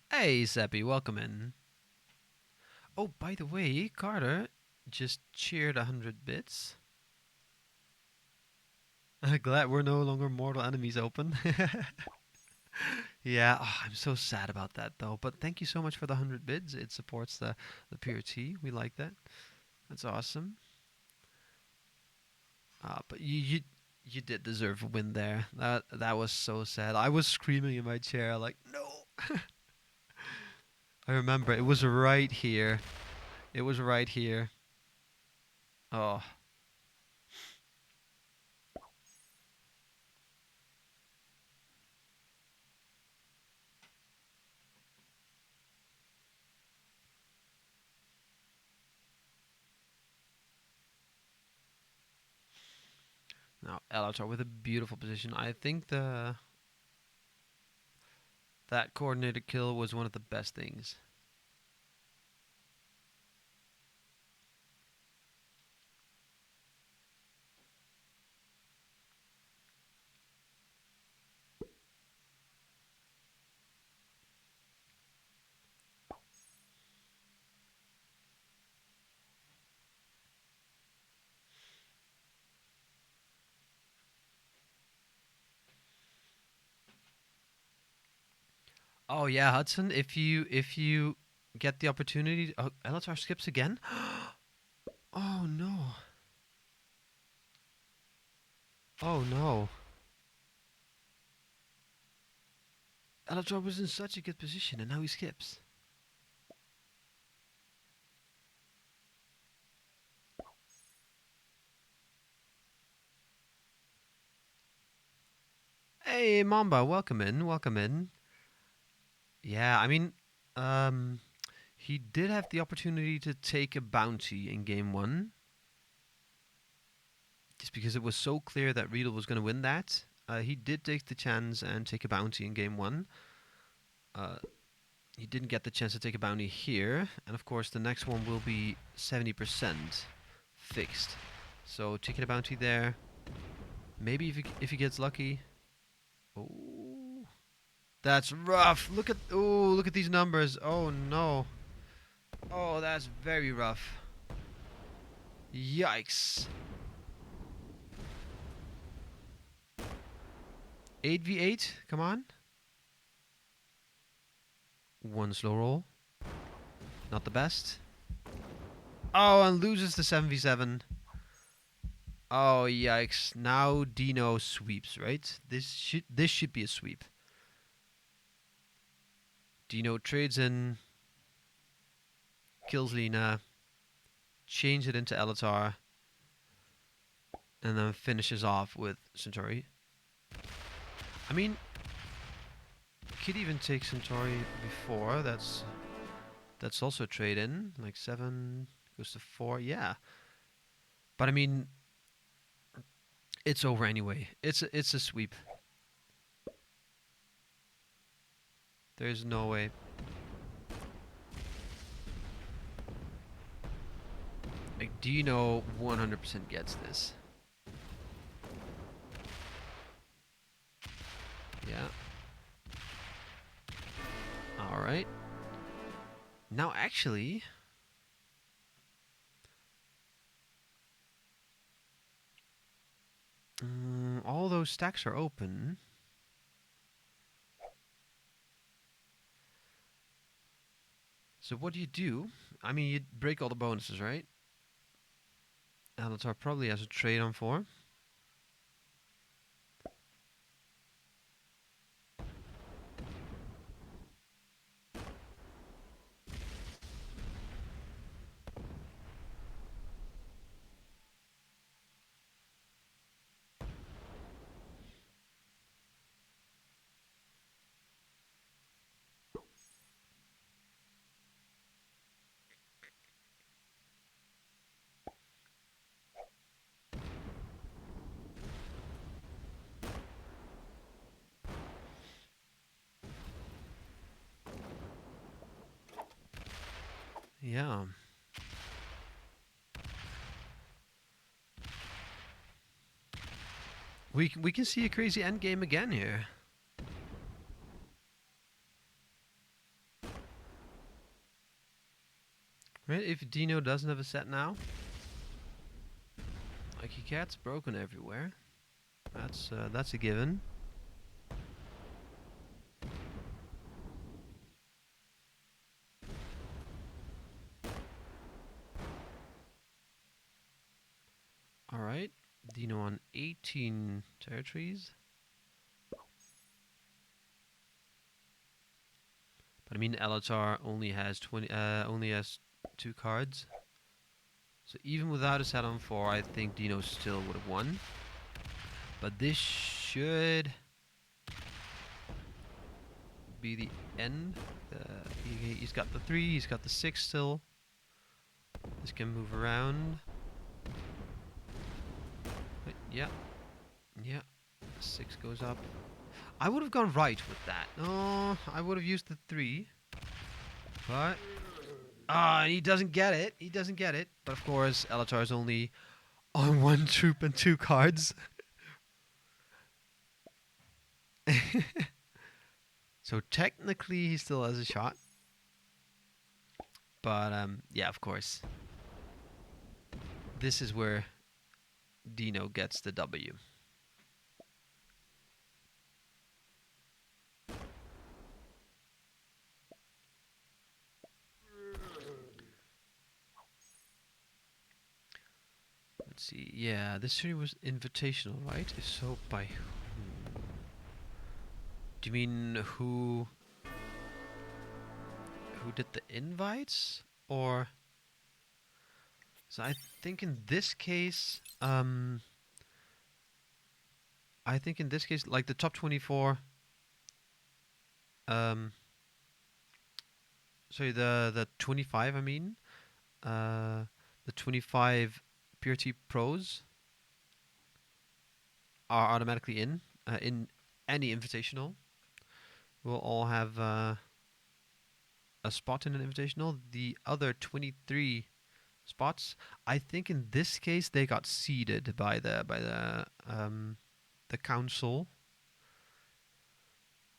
Hey, Seppi, welcome in. Oh, by the way, Carter just cheered 100 bits. Glad we're no longer mortal enemies open. Yeah, oh, I'm so sad about that though. But thank you so much for the 100 bids. It supports the PRT. We like that. That's awesome. But you did deserve a win there. That was so sad. I was screaming in my chair like, "No." I remember it was right here. It was right here. Oh, Now Elatar with a beautiful position. I think that coordinated kill was one of the best things. Oh yeah, Hudson. If you get the opportunity, oh, Elatar skips again. Oh no! Oh no! Elatar was in such a good position, and now he skips. Hey Mamba, welcome in, welcome in. Yeah, I mean, um, he did have the opportunity to take a bounty in game one, just because it was so clear that Riedel was going to win that. He did take the chance and take a bounty in game one. Uh, he didn't get the chance to take a bounty here, and of course the next one will be 70% fixed. So taking a bounty there, maybe if he gets lucky. Oh, that's rough. Look at these numbers. Oh no. Oh, that's very rough. Yikes. 8v8, come on. One slow roll. Not the best. Oh, and loses the 7v7. Oh, yikes. Now Dino sweeps, right? This should be a sweep. Dino trades in, kills Lina, changes it into Elatar, and then finishes off with Centauri. I mean, could even take Centauri before. That's also a trade in. Like 7 goes to 4. Yeah. But I mean, it's over anyway. It's a sweep. There's no way. Like Dino 100% gets this. Yeah. All right. Now actually, all those stacks are open. So what do you do? I mean, you break all the bonuses, right? Alatar probably has a trade on 4. Yeah. We can see a crazy end game again here. Right? If Dino doesn't have a set now, like he gets broken everywhere. That's a given. All right. Dino on 18 territories. But I mean, Elatar only has 2 cards. So even without a set on 4, I think Dino still would have won. But this should be the end. He's got the 3, he's got the 6 still. This can move around. But yeah. Yeah, 6 goes up. I would have gone right with that. No, I would have used the 3. But he doesn't get it. He doesn't get it. But of course, Elatar is only on 1 troop and 2 cards. So technically, he still has a shot. But yeah, of course, this is where Dino gets the W. Let's see. Yeah, this series was invitational, right? If so, by who? Do you mean who did the invites, or? So I think in this case, like the top 24, um, sorry, the 25. I mean, uh, the 25 PRT pros are automatically in any invitational. We'll all have a spot in an invitational. The other 23 spots, I think in this case they got seeded by the council,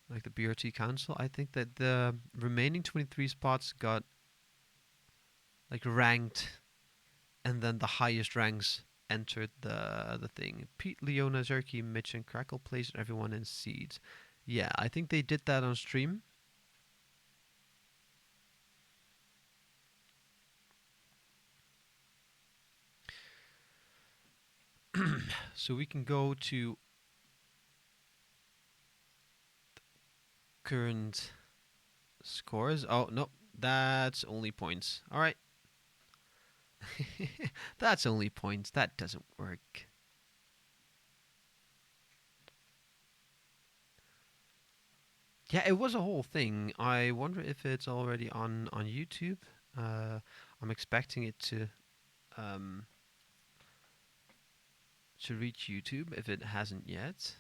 like the BRT council. I think that the remaining 23 spots got like ranked, and then the highest ranks entered the thing. Pete, Leona, Zerky, Mitch, and Crackle placed everyone in seeds. Yeah, I think they did that on stream. So we can go to current scores. Oh no, that's only points. All right. That's only points. That doesn't work. Yeah, it was a whole thing. I wonder if it's already on YouTube. I'm expecting it um, to reach YouTube if it hasn't yet.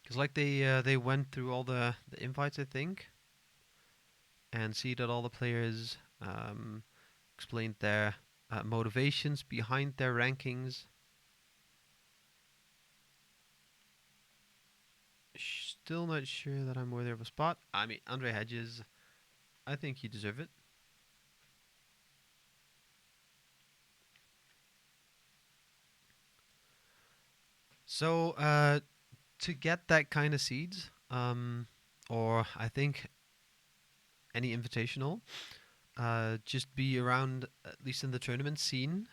Because like they went through all the invites, I think, and see that all the players explained their motivations behind their rankings. Still not sure that I'm worthy of a spot. I mean, Andre Hedges, I think you deserve it. So, to get that kind of seeds, or I think any invitational, just be around at least in the tournament scene,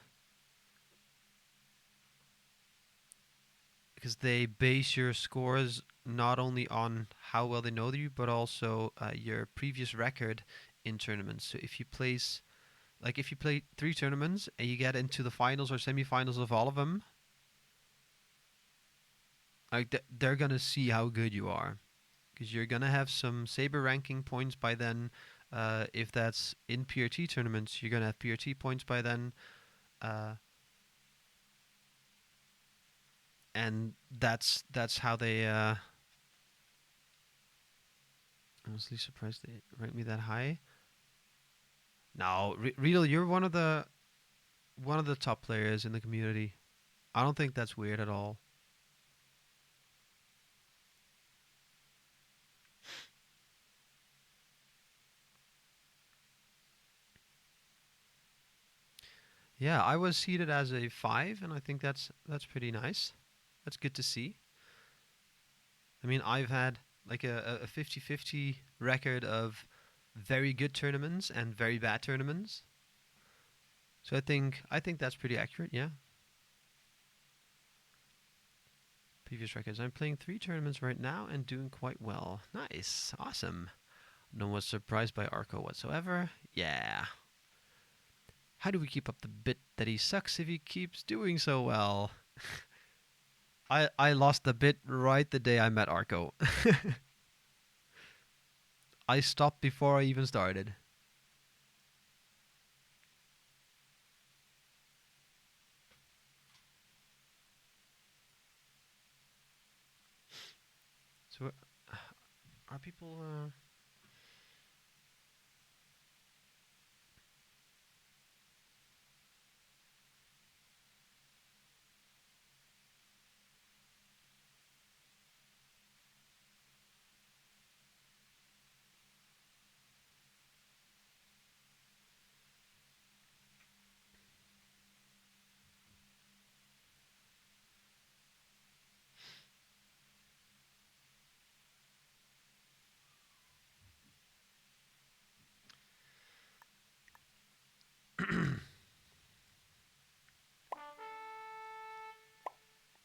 because they base your scores not only on how well they know you, but also your previous record in tournaments. So if you place, like if you play 3 tournaments and you get into the finals or semifinals of all of them, like they're gonna see how good you are, because you're gonna have some Saber ranking points by then. If that's in PRT tournaments, you're gonna have PRT points by then, uh, and that's how they. Honestly, surprised they rank me that high. No, Riedel, you're one of the top players in the community. I don't think that's weird at all. Yeah, I was seated as a 5, and I think that's pretty nice. That's good to see. I mean, I've had like a 50-50 record of very good tournaments and very bad tournaments. So I think that's pretty accurate, yeah. Previous records. I'm playing 3 tournaments right now and doing quite well. Nice. Awesome. No one's surprised by Arco whatsoever. Yeah. How do we keep up the bit that he sucks if he keeps doing so well? I lost the bit right the day I met Arco. I stopped before I even started. So are people?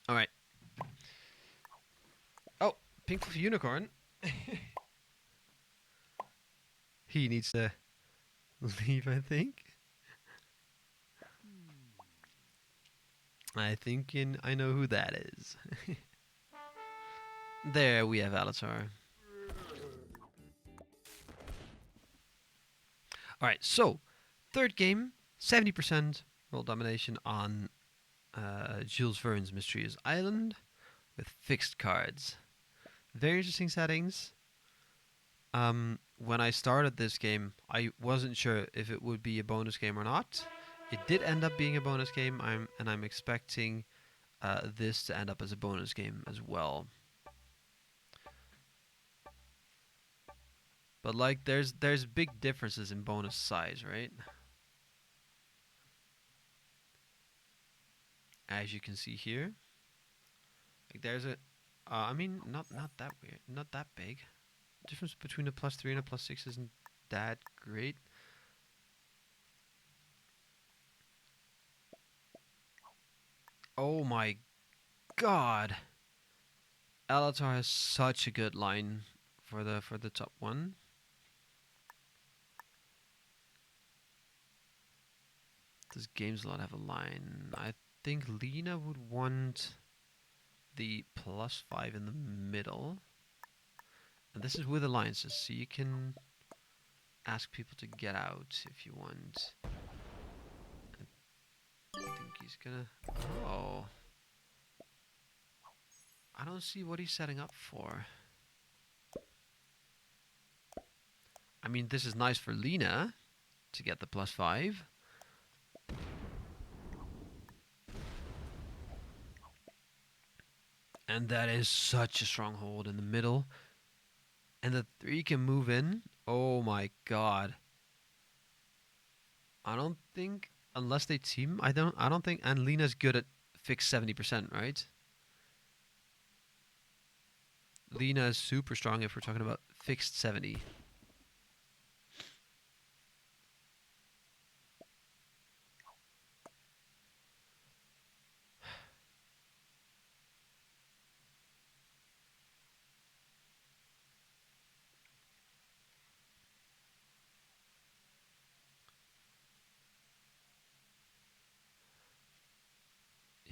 All right. Oh, pink fluffy unicorn. He needs to leave, I think. I know who that is. There we have Alatar. All right, so third game, 70% world domination on Jules Verne's Mysterious Island with fixed cards. Very interesting settings. When I started this game, I wasn't sure if it would be a bonus game or not. It did end up being a bonus game, and I'm expecting this to end up as a bonus game as well. But like, there's big differences in bonus size, right? As you can see here, like there's a, I mean, not that weird, not that big. Difference between a +3 and a +6 isn't that great. Oh my god, Alatar has such a good line for the top one. Does Games a lot have a line? I think Lena would want the +5 in the middle. And this is with alliances, so you can ask people to get out if you want. I think he's gonna... Oh. I don't see what he's setting up for. I mean, this is nice for Lena to get the +5. And that is such a stronghold in the middle. And the 3 can move in. Oh my god. I don't think, unless they team, I don't think, and Lena's good at fixed 70%, right? Lena is super strong if we're talking about fixed 70.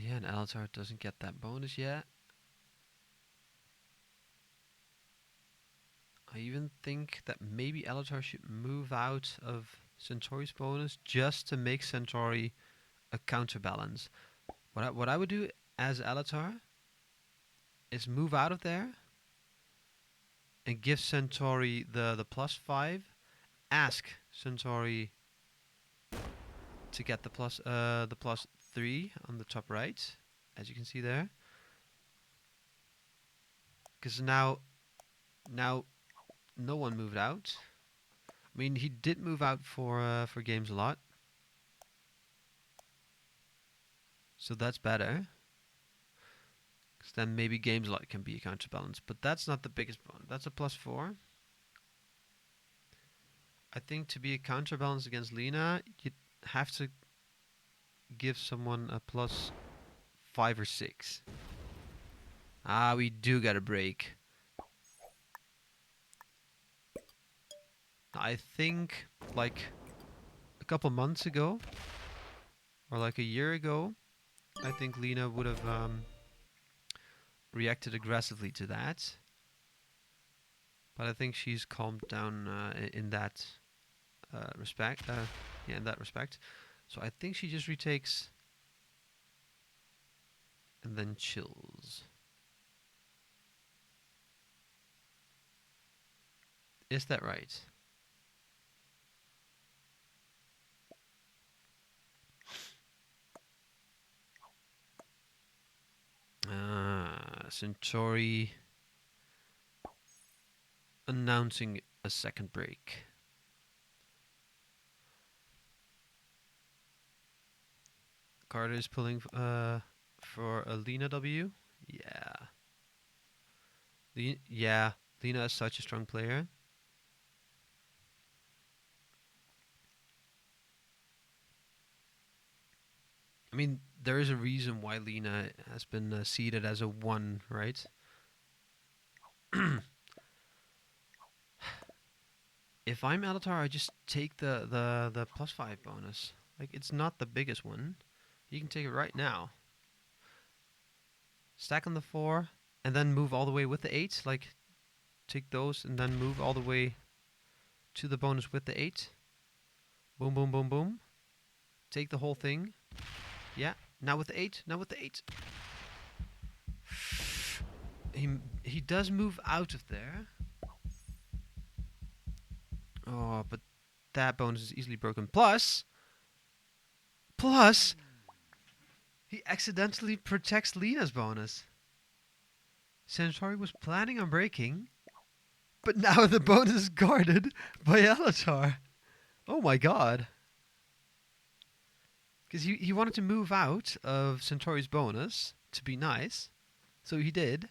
Yeah, and Alatar doesn't get that bonus yet. I even think that maybe Alatar should move out of Centauri's bonus just to make Centauri a counterbalance. What I would do as Alatar is move out of there and give Centauri the +5. Ask Centauri to get the +3 on the top right, as you can see there. Because now no one moved out. I mean, he did move out for games a lot, so that's better. Because then maybe games a lot can be a counterbalance, but that's not the biggest bonus. That's a +4. I think to be a counterbalance against Lena, you'd have to give someone a +5 or 6. Ah, we do get a break. I think like a couple months ago, or like a year ago, I think Lena would have reacted aggressively to that. But I think she's calmed down in that respect. Yeah, in that respect. So I think she just retakes and then chills. Is that right? Centauri announcing a second break. Carter is pulling for a Lena W. Yeah. Yeah. Lena is such a strong player. I mean, there is a reason why Lena has been seeded as a 1, right? If I'm Alatar, I just take the +5 bonus. Like, it's not the biggest one. You can take it right now. Stack on the 4, and then move all the way with the 8. Like, take those and then move all the way to the bonus with the 8. Boom, boom, boom, boom. Take the whole thing. Yeah. Now with the 8. Now with the 8. He does move out of there. Oh, but that bonus is easily broken. Plus, he accidentally protects Lena's bonus. Centauri was planning on breaking, but now the bonus is guarded by Alatar. Oh my god. Because he wanted to move out of Centauri's bonus to be nice, so he did,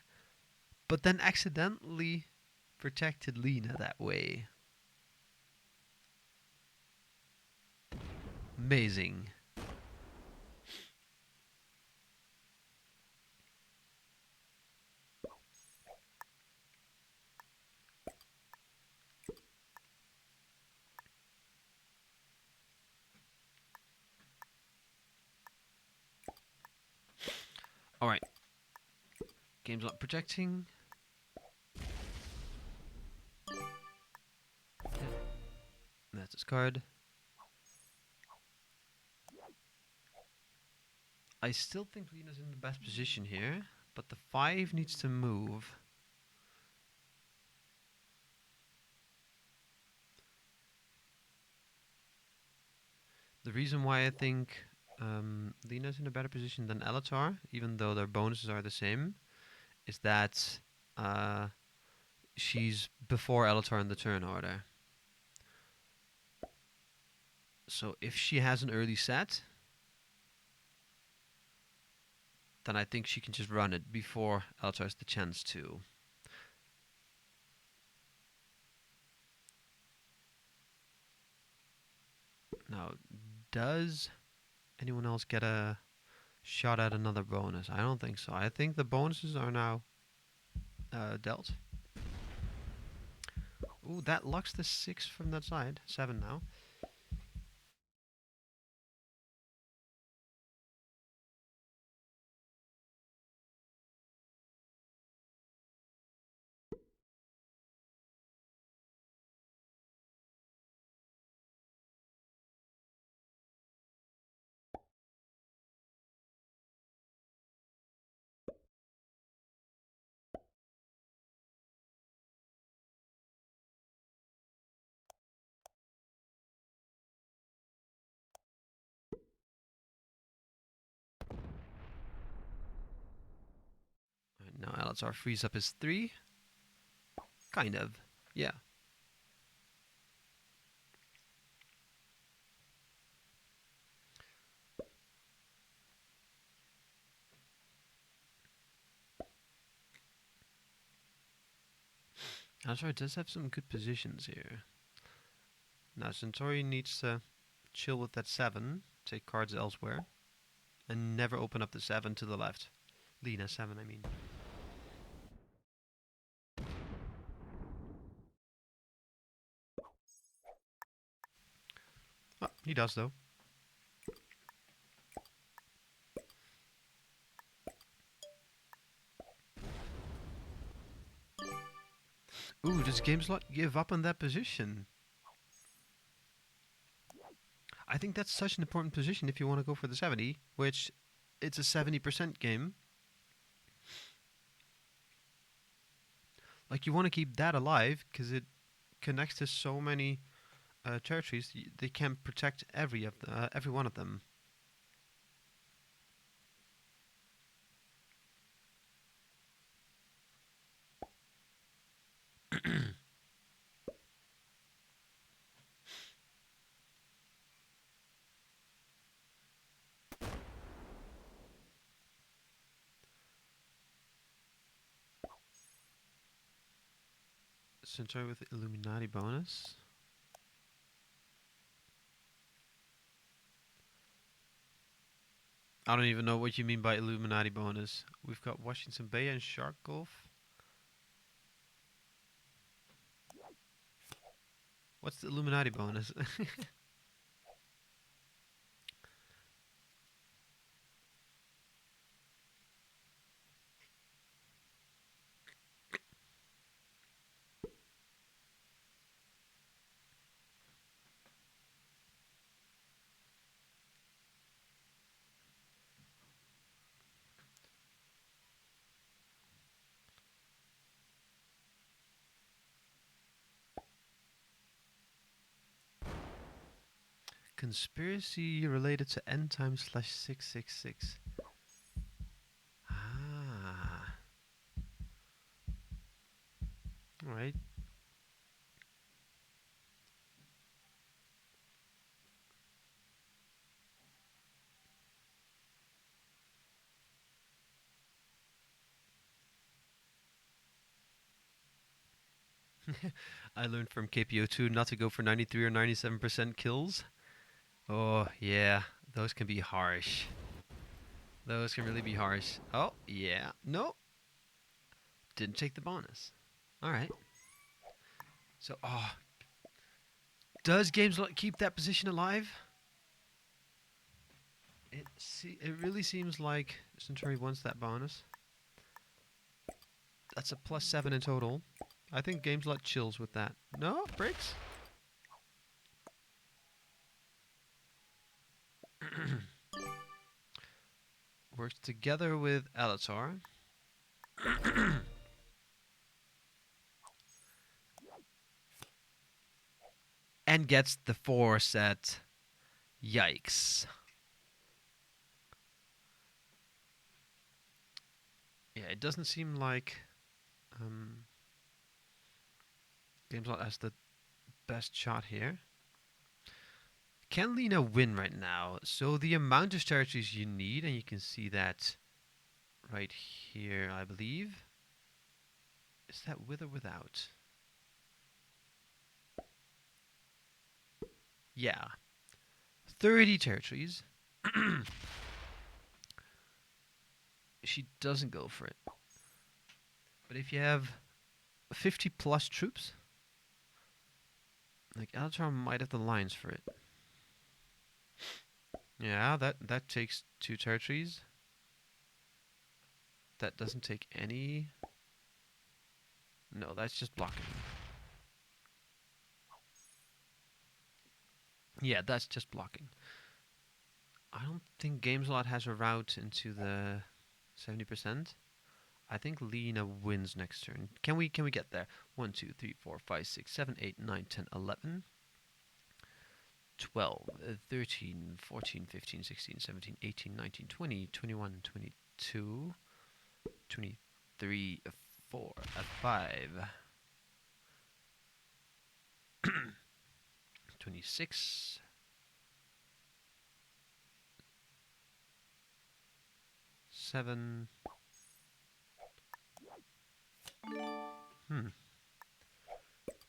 but then accidentally protected Lena that way. Amazing. Alright. Game's not projecting. Yeah. That's his card. I still think Lena's in the best position here, but the 5 needs to move. The reason why I think Lena's in a better position than Elatar, even though their bonuses are the same, is that she's before Elatar in the turn order. So if she has an early set, then I think she can just run it before Elatar has the chance to. Now, does anyone else get a shot at another bonus? I don't think so. I think the bonuses are now dealt. Ooh, that locks the 6 from that side. 7 now. Right, now Elatar frees up his 3. Kind of. Yeah. Elatar does have some good positions here. Now Centauri needs to chill with that 7, take cards elsewhere, and never open up the 7 to the left. Lena 7, I mean. Oh, he does though. Ooh, does GameSlot give up on that position? I think that's such an important position if you want to go for the 70, which it's a 70% game. Like, you want to keep that alive because it connects to so many territories. They can protect every one of them. Centauri with Illuminati bonus. I don't even know what you mean by Illuminati bonus. We've got Washington Bay and Shark Gulf. What's the Illuminati bonus? Conspiracy related to end time slash 666. Ah. Alright. I learned from KPO2 not to go for 93 or 97% kills. Oh, yeah. Those can be harsh. Those can really be harsh. Oh, yeah. No. Didn't take the bonus. Alright. So, does Games keep that position alive? It really seems like Centauri wants that bonus. That's a +7 in total. I think GameSlot chills with that. No? Breaks? Works together with Alatar. And gets the 4 set. Yikes. Yeah, it doesn't seem like GameSlot has the best shot here. Can Lena win right now? So the amount of territories you need, and you can see that right here, I believe. Is that with or without? Yeah. 30 territories. She doesn't go for it. But if you have 50 plus troops, like Alatar might have the lines for it. Yeah, that takes 2 territories. That doesn't take any. No, that's just blocking. Yeah, that's just blocking. I don't think GameSlot has a route into the 70%. I think Lena wins next turn. Can we get there? 1, 2, 3, 4, 5, 6, 7, 8, 9, 10, 11, 12, 13, 14, 15, 16, 17, 18, 19, 20, 21, 22, 23, 4, 5, 26, 7.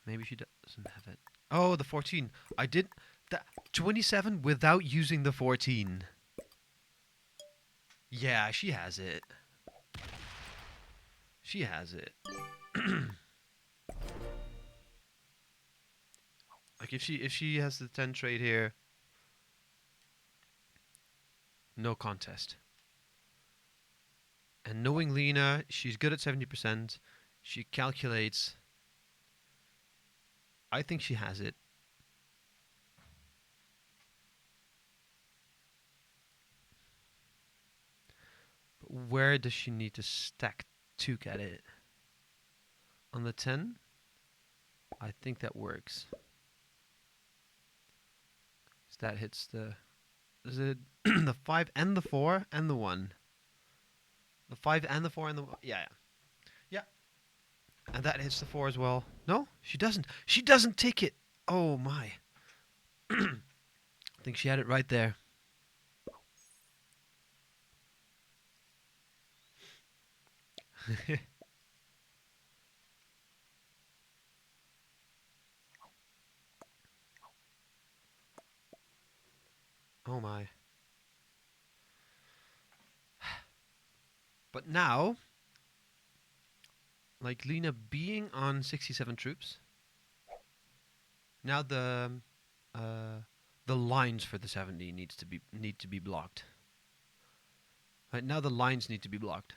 Maybe she doesn't have it. Oh, the 14. I did that 27 without using the 14. Yeah, she has it. She has it. Like if she has the 10 trade here, no contest. And knowing Lena, she's good at 70%. She calculates. I think she has it. But where does she need to stack to get it? On the 10? I think that works. So that hits the. Is it the 5 and the 4 and the 1? The 5 and the 4 and the. Yeah, yeah. Yeah. And that hits the 4 as well. No, she doesn't. She doesn't take it. Oh my. I think she had it right there. Oh my. But now, like Lena being on 67 troops, now uh, the lines for the 70 need to be blocked. Right now, the lines need to be blocked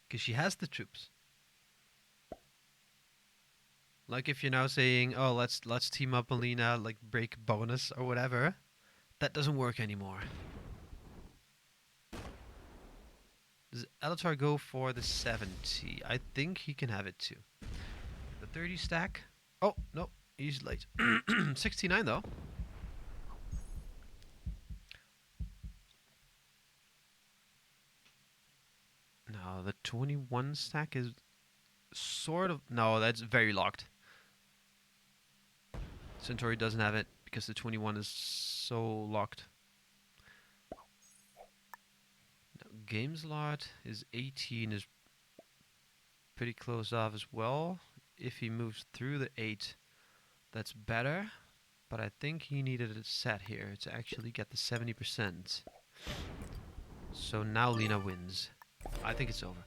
because she has the troops. Like if you're now saying, "Oh, let's team up Alina, like break bonus or whatever," that doesn't work anymore. Does Elatar go for the 70? I think he can have it too. The 30 stack. Oh no, he's late. 69 though. No, the 21 stack is sort of no. That's very locked. Centauri doesn't have it because the 21 is so locked. Now, Games lot is 18 is pretty close off as well. If he moves through the 8, that's better. But I think he needed a set here to actually get the 70%. So now Lena wins. I think it's over.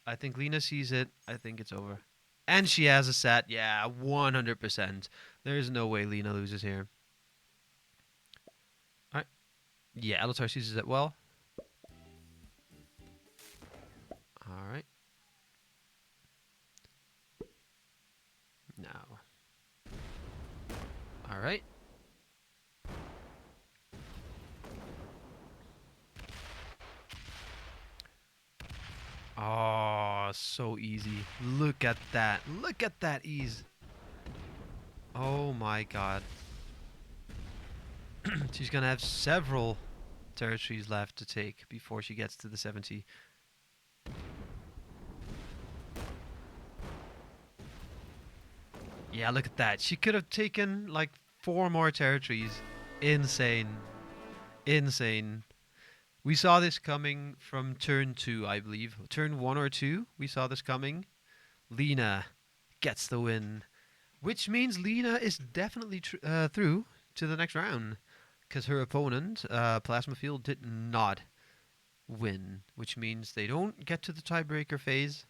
I think Lena sees it. I think it's over. And she has a set. Yeah, 100%. There's no way Lena loses here. Alright. Yeah, Elatar sees it well. Alright. Now. Alright. Oh, so easy. Look at that. Look at that ease. Oh my god. She's gonna have several territories left to take before she gets to the 70. Yeah, look at that. She could have taken like 4 more territories. Insane. Insane. We saw this coming from turn 2, I believe. Turn 1 or 2, we saw this coming. Lena gets the win. Which means Lena is definitely through to the next round. Because her opponent, Plasma Field, did not win. Which means they don't get to the tiebreaker phase.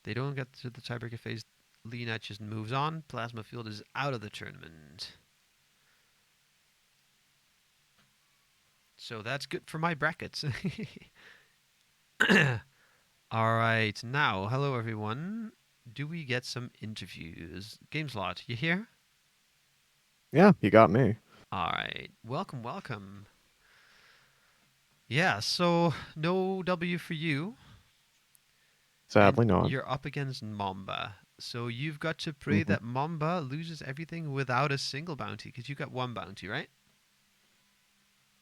They don't get to the tiebreaker phase. Lena just moves on. Plasma Field is out of the tournament. So that's good for my brackets. All right, now, hello everyone. Do we get some interviews? Gameslot, you here? Yeah, you got me. All right, welcome, welcome. Yeah, so no W for you. Sadly And not. you're up against Mamba. So you've got to pray hmm that Mamba loses everything without a single bounty, because you got 1 bounty, right?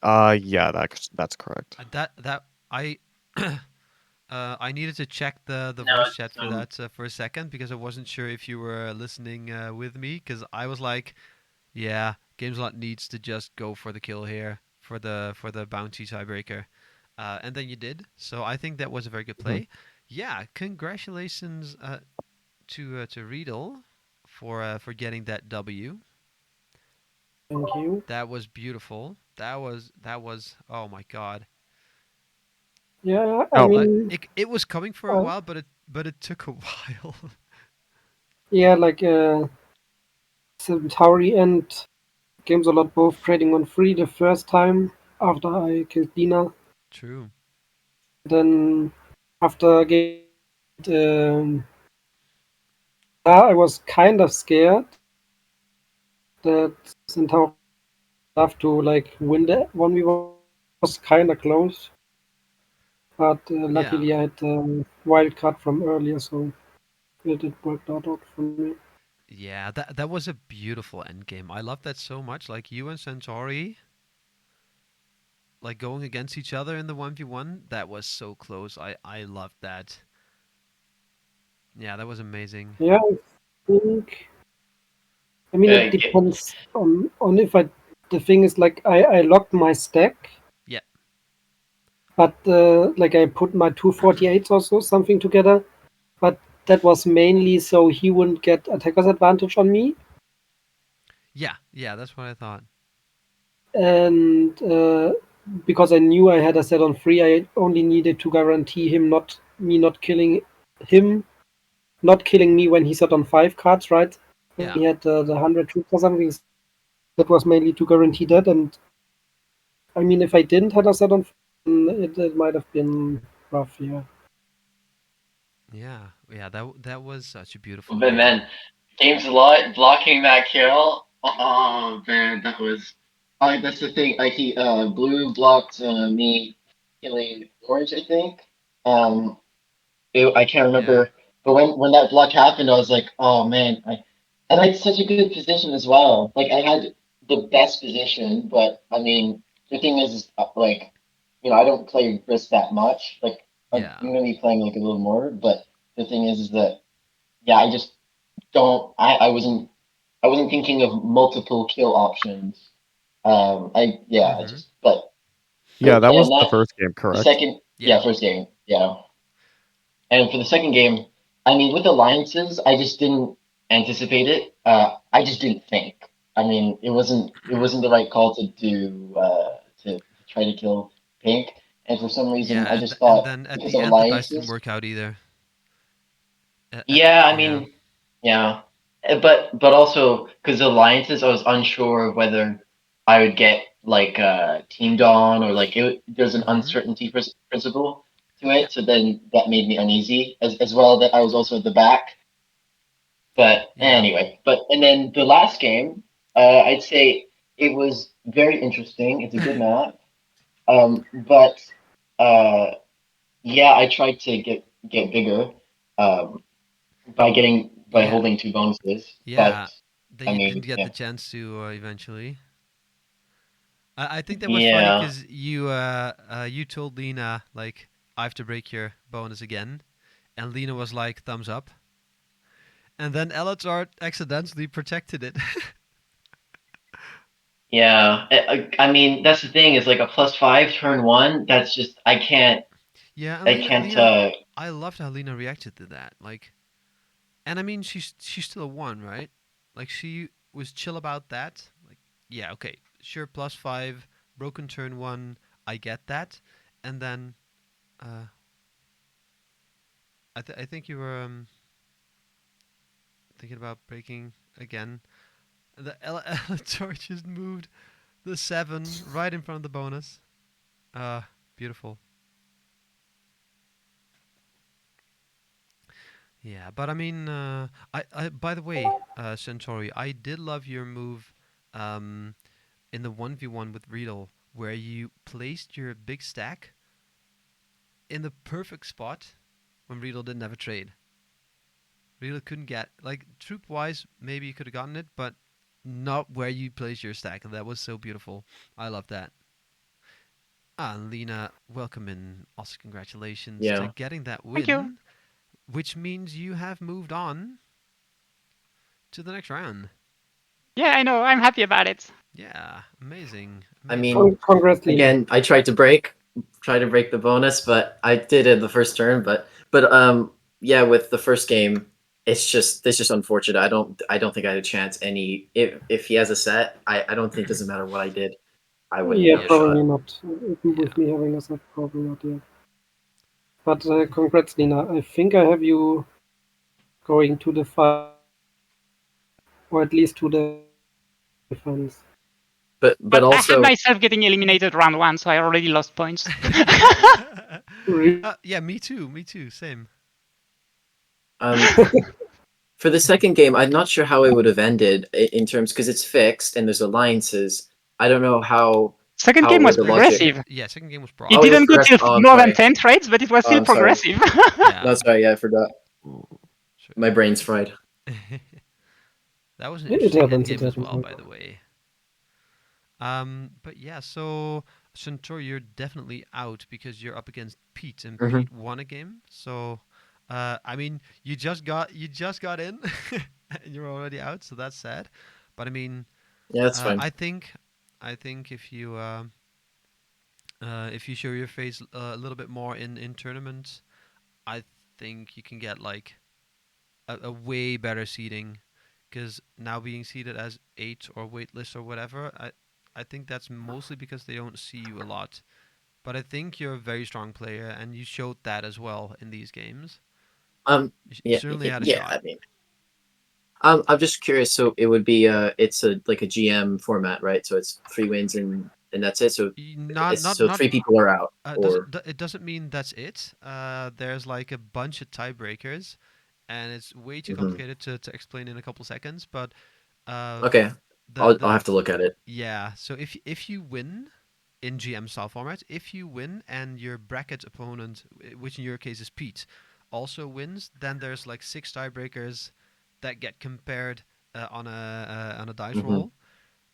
Yeah, that's correct. That I I needed to check the No, voice chat it's for that for a second because I wasn't sure if you were listening with me because I was like, yeah, GameSlot needs to just go for the kill here for the bounty tiebreaker, and then you did. So I think that was a very good hmm play. Yeah, congratulations to Riedel for getting that W. Thank you. That was beautiful. That was oh my god. Yeah, I Oh, mean, It was coming for a uh, while, but it took a while. yeah, like Centauri and Games a lot both trading on free the first time after I killed Dina. True. Then after um, I was kind of scared that Centauri have to like win the 1v1. Was kind of close. But Yeah. luckily I had wild card from earlier, so it worked out for me. Yeah, that was a beautiful end game. I love that so much. Like you and Centauri, like going against each other in the 1v1, that was so close. I loved that. Yeah, that was amazing. Yeah, I think. I mean, it Yeah, depends on if I. The thing is, like, I locked my stack, Yeah. but like I put my 248s or so something together, but that was mainly so he wouldn't get attacker's advantage on me, Yeah, yeah, that's what I thought. and because I knew I had a set on free, I only needed to guarantee him not killing him, not killing me when he set on 5 cards, right? When Yeah. he had the 100 troops or something. That was mainly to guarantee that, and I mean, if I didn't have a set on, it might have been rough. Yeah. Yeah. Yeah, that was such a beautiful but game. man, James Lott blocking that kill. Oh man, that was. That's the thing. Like he blue blocked me killing orange, I think. Um, I can't Yeah. remember, but when that block happened, I was like, oh man, and I had such a good position as well. Like I had the best position, but I mean, the thing is like, I don't play risk that much. Like I'm Yeah. gonna be playing like a little more, but the thing is that yeah, I just don't. I wasn't thinking of multiple kill options. I yeah, I Mhm. just but Yeah, that yeah, was and the that first game, the correct? second Yeah. yeah first game yeah. And for the second game, I mean, with alliances, I just didn't anticipate it. I just didn't think. I mean, it wasn't the right call to do to try to kill Pink. And for some reason, I Yeah, just and thought then at because the of end the dice didn't alliances. work out either. Yeah, I Yeah. mean, yeah, but also because alliances, I was unsure of whether I would get like teamed on or like there's an Mhm. uncertainty principle to Yeah. it. So then that made me uneasy as well that I was also at the back. But Yeah. anyway, and then the last game, I'd say it was very interesting. It's a good map. But uh, yeah, I tried to get bigger by Yeah. holding two bonuses. Yeah. But Then I you didn't mean, get yeah, the chance to eventually. I think that was funny yeah, because you told Lena like I have to break your bonus again, and Lena was like thumbs up, and then Elatar accidentally protected it. yeah. I mean, that's the thing is like a +5 turn one. That's just I can't. Yeah, and I Lena, can't. Lena, I loved how Lena reacted to that. Like, and I mean, she's still a one, right? Like, she was chill about that. Like, yeah, okay, sure, +5, broken turn one, I get that. And then, uh, I think you were thinking about breaking again. The Eleanor just moved the 7 right in front of the bonus. Uh, Beautiful. Yeah, but I mean, by the way, Centauri, I did love your move um, in the 1v1 with Riedel, where you placed your big stack in the perfect spot when Riedel didn't have a trade. Riedel couldn't get, like, troop wise, maybe you could have gotten it, but not where you placed your stack. And that was so beautiful. I love that. Ah, and Lena, welcome in. Also, congratulations to Yeah. getting that Thank you. win, which means you have moved on to the next round. Yeah, I know. I'm happy about it. Yeah, amazing, I amazing. mean, Congrats, Lena. again, I tried to break the bonus, but I did it the first turn. But yeah, with the first game, it's just unfortunate. I don't think I had a chance. If he has a set, I don't think it doesn't matter what I did, I wouldn't Yeah, have a Yeah, shot. probably not. Even yeah. with me having a set, probably not. Yeah. But congrats, Lena. I think I have you going to the or at least to the finals. But But I had also, myself getting eliminated round one, so I already lost points. Yeah, me too. Me too. Same. um, for the second game, I'm not sure how it would have ended in terms because it's fixed and there's alliances. I don't know how. Second How game was would the logic- progressive. Yeah, second game was It broad. Oh, didn't go progress- till oh, I'm more than sorry. 10 trades, but it was still I'm sorry. progressive. Yeah. No, sorry, yeah, I forgot. So- My brain's fried. That was an It interesting happens, endgame it as well, happens. by the way. But yeah, so Centaur, you're definitely out because you're up against Pete, and Mhm. Pete won a game. So, I mean, you just got in, and you're already out. So that's sad. But I mean, Yeah, that's fine. I think if you show your face a little bit more in tournaments, I think you can get like a way better seeding, because now being seeded as 8 or waitlist or whatever, I think that's mostly because they don't see you a lot. But I think you're a very strong player, and you showed that as well in these games. You Yeah, certainly had a yeah. shot. I mean, I'm just curious. So it would be it's like a GM format, right? So it's 3 wins and that's it. So Not 3 people are out, or it doesn't mean that's it. There's like a bunch of tiebreakers, and it's way too Mhm. complicated to explain in a couple seconds. But Okay, I'll have to look at it. Yeah, so if you win in GM style format, if you win and your bracket opponent, which in your case is Pete, also wins, then there's like 6 tiebreakers that get compared on a dice Mhm. roll.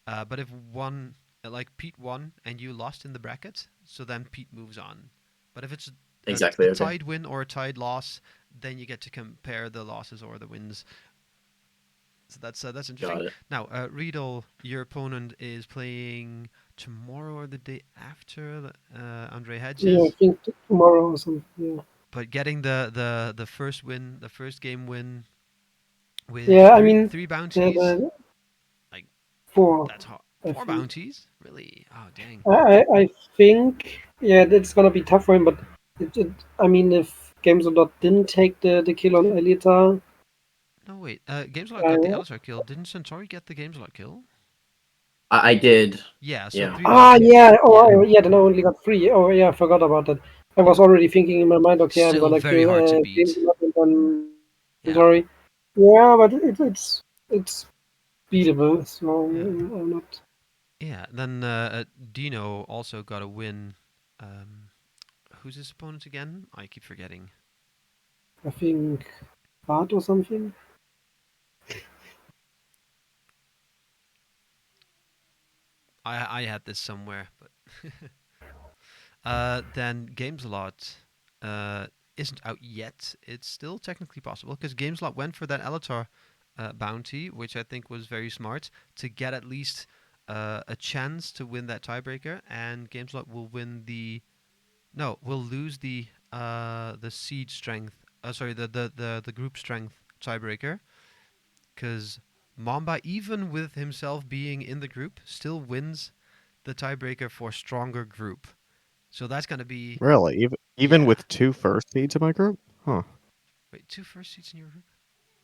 But if one, like Pete won and you lost in the bracket, so then Pete moves on. But if it's Exactly. a Okay. tied win or a tied loss, then you get to compare the losses or the wins. So that's interesting. Got it. Now, Riedel, your opponent is playing tomorrow or the day after Andre Hedges. Yeah, I think tomorrow or something. Yeah. But getting the first win, the first game win with Yeah, I mean, three bounties, like 4. that's hard. I 4 think. bounties, really? Oh dang. I think, yeah, that's gonna be tough for him. But I mean, if GameStop didn't take the kill on Elita, No wait, Gameslot got the Alistar kill. Didn't Centauri get the Gameslot kill? I did. Yeah, so Yeah. 3 bounties. yeah, yeah, then I only got 3. Oh yeah, I forgot about that. I was already thinking in my mind, okay, I'm Still gonna very kill hard to beat. GameStop and then Yeah. sorry. Yeah, but it's beatable. So Yeah. I'm not. Yeah, then Dino also got a win. Who's his opponent again? I keep forgetting. I think Bart or something. I had this somewhere, but then Gameslot isn't out yet. It's still technically possible because Gameslot went for that Elatar bounty, which I think was very smart to get at least a chance to win that tiebreaker, and Gameslot will will lose the seed strength. Sorry, the group strength tiebreaker, because Mamba, even with himself being in the group, still wins the tiebreaker for stronger group. So that's gonna be Really? Even yeah. with 2 first seeds in my group? Huh. Wait, 2 first seeds in your group?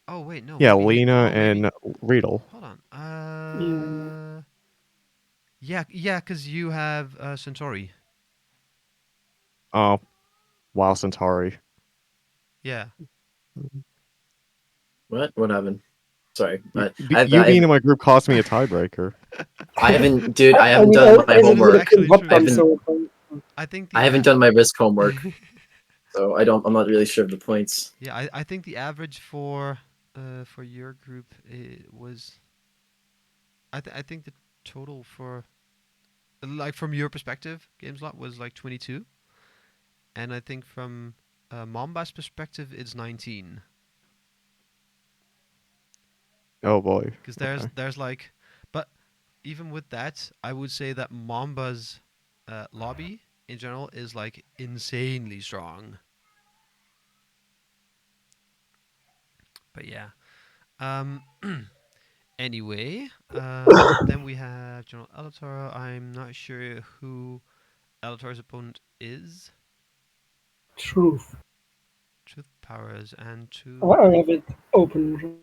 Oh wait, no, Yeah, maybe Lena maybe. and Riedel. Hold on. Yeah. Yeah, because you have Centauri. Oh, wow, Centauri. Yeah. What happened? Sorry, but You being in my group cost me a tiebreaker. I haven't, dude. I haven't mean, done my I would homework. have killed Actually Bot true. Bomb, I so I think I haven't done my risk homework, so I'm not really sure of the points. Yeah, I think the average for your group was. I think the total for, like, from your perspective, GameSlot was like 22, and I think from Mamba's perspective it's 19. Oh boy. Because Okay. there's like, but even with that, I would say that Mamba's lobby in general is like insanely strong. But yeah. Um. Anyway, then we have General Alatar. I'm not sure who Alatar's opponent is. truth. Truth Powers and I have it open.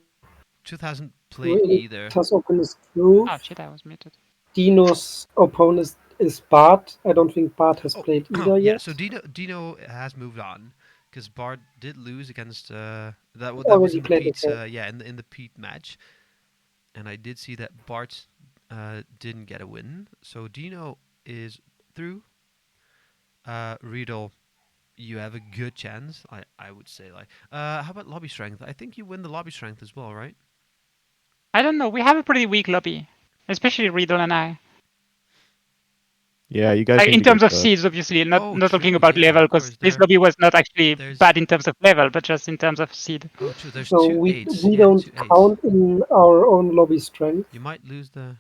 Truth hasn't So played it either. has open is truth. Oh shit, I was muted. Dino's opponent is Bart. I don't think Bart has Oh, played either yeah. yet. So Dino has moved on because Bart did lose against that was Already in the played, Pete okay. yeah, in the Pete match, and I did see that Bart didn't get a win. So Dino is through. Riedel, you have a good chance. I would say like. How about lobby strength? I think you win the lobby strength as well, right? I don't know. We have a pretty weak lobby, especially Riddle and I. Yeah, you guys need In to terms get of seeds, obviously, not Oh, talking true. about Yeah, level, of because course. this lobby was not actually there's- bad in terms of level, but just in terms of seed. Oh, true. There's So two we eights. we Yeah, don't 2 8s. count in our own lobby strength, You might lose the.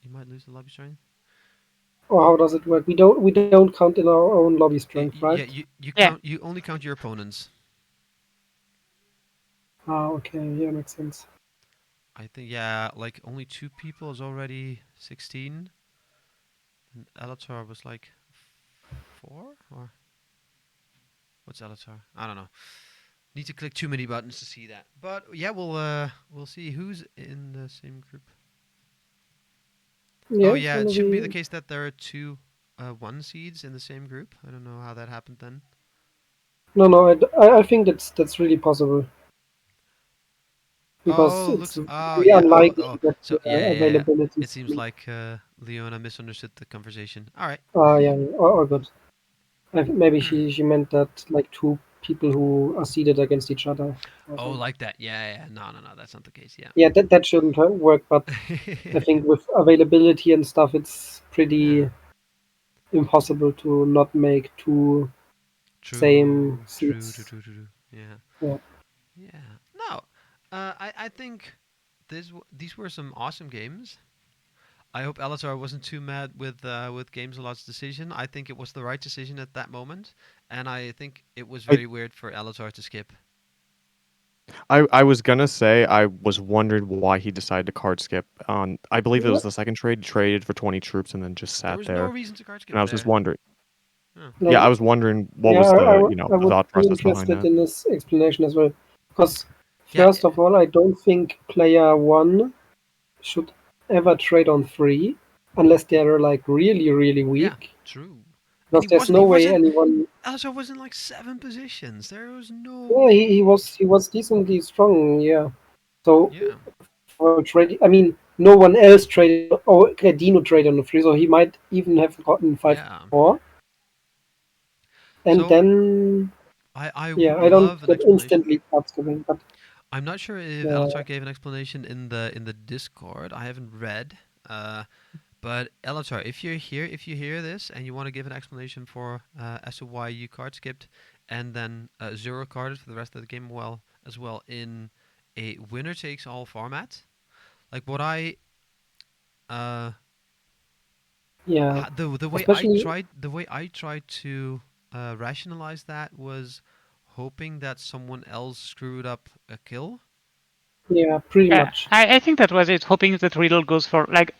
You might lose the lobby strength. or how does it work? We don't count in our own lobby strength, right? Yeah, you Yeah. count. You only count your opponents. Ah, okay, yeah, makes sense. I think yeah, like only 2 people is already 16. And Elatar was like 4 or what's Elatar? I don't know. Need to click too many buttons to see that. But yeah, we'll see who's in the same group. Yeah, Oh it's yeah, gonna it shouldn't be be. the case that there are two 1 seeds in the same group. I don't know how that happened then. No, I think that's really possible because Oh, it's looks. Oh very yeah. unlikely Oh. that So yeah. availability It seems split. like Leona misunderstood the conversation. All right. Yeah, or good. I think maybe she meant that like two people who are seated against each other. Or Oh, something. like that. Yeah. No, that's not the case. Yeah. Yeah, that shouldn't work, but I think with availability and stuff, it's pretty Yeah. impossible to not make two same seats. True. Yeah. Yeah. Yeah. No. I think these were some awesome games. I hope Elatar wasn't too mad with Games a Lot's decision. I think it was the right decision at that moment, and I think it was I, very weird for Elatar to skip. I was gonna say I was wondering why he decided to card skip on. I believe it was What? the second trade. He traded for 20 troops and then just There sat was no there. reason to card And skip I was just there. wondering. Oh. Yeah, I Like, was wondering what yeah, was the I the would thought be process behind interested that. in this explanation as well. Because, Yeah. first of all, I don't think player one should ever trade on three unless they're like really, really Yeah. weak. True. And Because there's no he way wasn't. anyone. Elatar was in like 7 positions. There was no Yeah, way. he was decently strong. Yeah. So Yeah. for trading, I mean, no one else traded. Oh, okay, Dino traded on the free, so he might even have gotten five Yeah. more. And So then, I yeah, would I don't love an get explanation. instantly card skipping, but I'm not sure if yeah, Elatar gave an explanation in the Discord. I haven't read. But Elatar, if you hear this and you want to give an explanation for as to why you card skipped and then zero carded for the rest of the game, as well in a winner takes all format, like what I yeah, the way especially I tried to rationalize that was hoping that someone else screwed up a kill. yeah, pretty Yeah, much. I think that was it. Hoping that Riddle goes for like,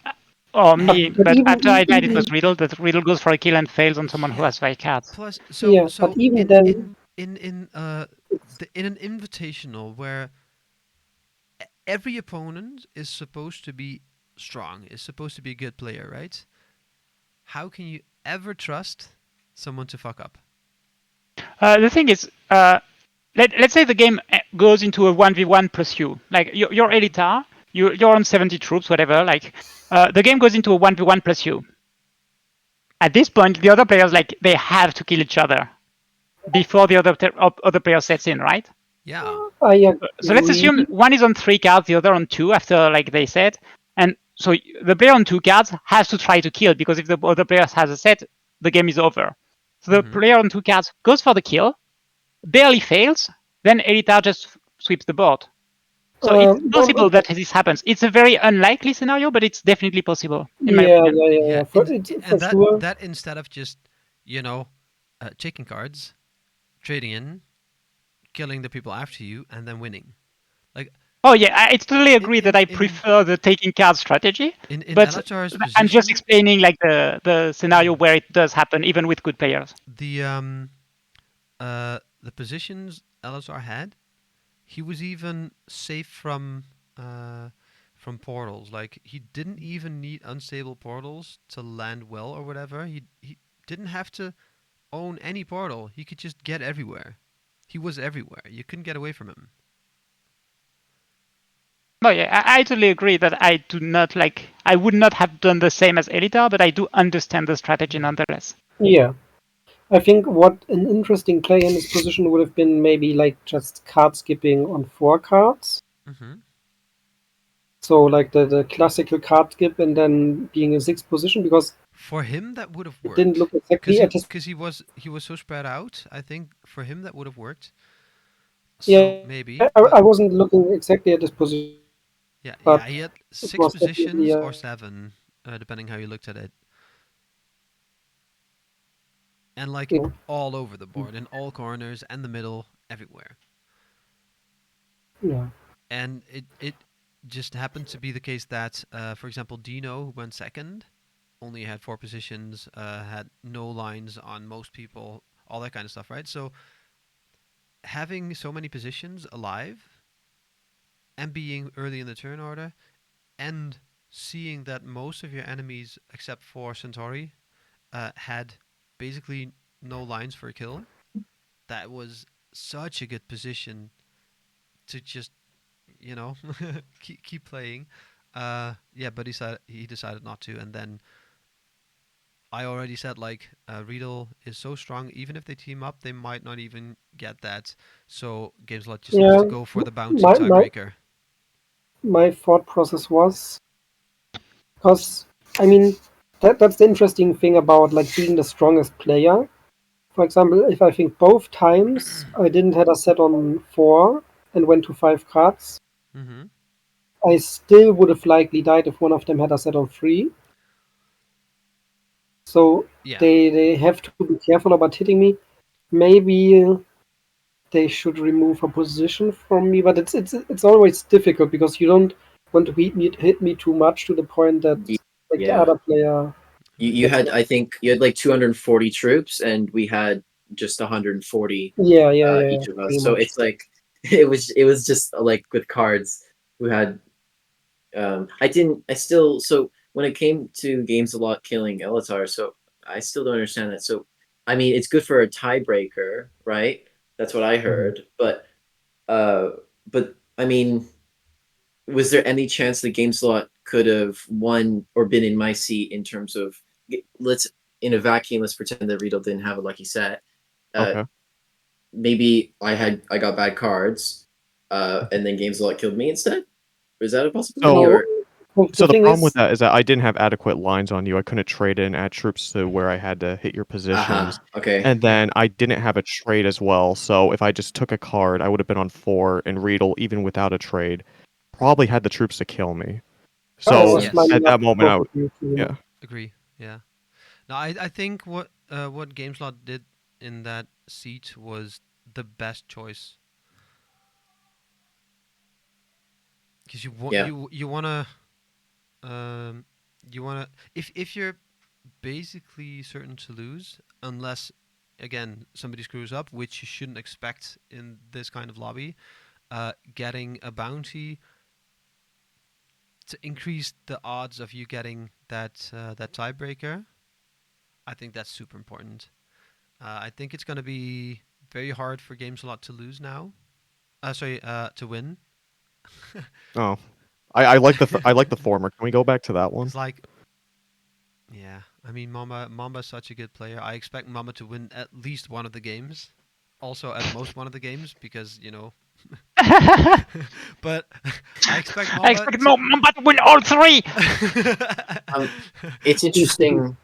or me, But but after I died, it even was Riddle. That Riddle goes for a kill and fails on someone who Yeah. has 5 cards. Plus, yeah, but even then, it's in an invitational where every opponent is supposed to be strong, is supposed to be a good player, right? How can you ever trust someone to fuck up? The thing is, let's say the game goes into a 1v1 plus you. Like you're Elitar, you're on 70 troops, whatever. Like the game goes into a 1v1 plus you. At this point, the other players they have to kill each other before the other player sets in, right? Yeah. I So let's agree. assume one is on 3 cards, the other on 2 after they set, and so the player on 2 cards has to try to kill because if the other player has a set, the game is over. So the Mm-hmm. player on 2 cards goes for the kill, barely fails, then Elitar just sweeps the board. So it's possible that this happens. It's a very unlikely scenario, but it's definitely possible, in my Yeah, opinion. Yeah. For And sure. that instead of just, you know, taking cards, trading in, killing the people after you, and then winning. Like Oh yeah, I totally agree that I in prefer the taking card strategy, in but Elatar's I'm just position, explaining the scenario where it does happen, even with good players. the positions Elatar had, he was even safe from portals. Like he didn't even need unstable portals to land well or whatever. He didn't have to own any portal. He could just get everywhere. He was everywhere. You couldn't get away from him. No, yeah, I totally agree that I do not like. I would not have done the same as Elitar, but I do understand the strategy nonetheless. Yeah. I think what an interesting play in this position would have been maybe like just card skipping on 4 cards. Mm-hmm. So like the classical card skip and then being in 6th position, because For him, that would have it didn't worked look exactly at his. because he was so spread out. I think for him that would have worked. So Yeah, maybe, I but wasn't looking exactly at his position, yeah, but he had it six was definitely positions or seven, depending how you looked at it, and like you know, all over the board, in all corners and the middle, everywhere. yeah. And it just happened to be the case that, for example, Dino, who went second, only had four positions, had no lines on most people, all that kind of stuff, right? So having so many positions alive and being early in the turn order and seeing that most of your enemies, except for Centauri, had basically no lines for a kill, that was such a good position to just, you know, keep playing. Yeah, but he decided not to, and then I already said like Riedel is so strong. Even if they team up, they might not even get that. So GameSlot just needs to Yeah, go for the bounty my my tiebreaker. my thought process was, because I mean that's the interesting thing about like being the strongest player. For example, if I think both times I didn't had a set on 4 and went to 5 cards, Mm-hmm. I still would have likely died if one of them had a set on 3. So Yeah. they have to be careful about hitting me. Maybe they should remove a position from me, but it's always difficult because you don't want to hit me too much to the point that like the Yeah. other player You gets had, it. I think you had like 240 troops, and we had just 140 Yeah, each of pretty us. So much. it's like it was just like with cards who had I didn't I still so when it came to games a lot killing Elatar, so I still don't understand that. So I mean it's good for a tiebreaker, right? That's what I Mhm. heard. Uh but I mean was there any chance the game slot could have won or been in my seat in terms of let's in a vacuum, let's pretend that Riedel didn't have a lucky set. Uh, Okay. maybe I got bad cards, and then games lot killed me instead. Was that a possibility? So No, Or the so the thing problem with is, that is that I didn't have adequate lines on you. I couldn't trade in add troops to where I had to hit your positions. okay, And then I didn't have a trade as well. So if I just took a card, I would have been on 4 and Riedel even without a trade. Probably had the troops to kill me. I So was Yes. lining at up that moment I would appropriately, you know. yeah. Agree. Yeah. Now I think what GameSlot did in that seat was the best choice because yeah, you wanna um you wanna if you're basically certain to lose unless again somebody screws up, which you shouldn't expect in this kind of lobby. Getting a bounty to increase the odds of you getting that tiebreaker. I think that's super important. I think it's going to be very hard for games a lot to lose now. Sorry, to win. Oh. I like I like the former. Can we go back to that one? It's like, yeah. I mean, Mamba's such a good player. I expect Mamba to win at least one of the games. Also, at most one of the games because you know. I But I expect Mamba expect to. Mamba to win all three. um, it's interesting.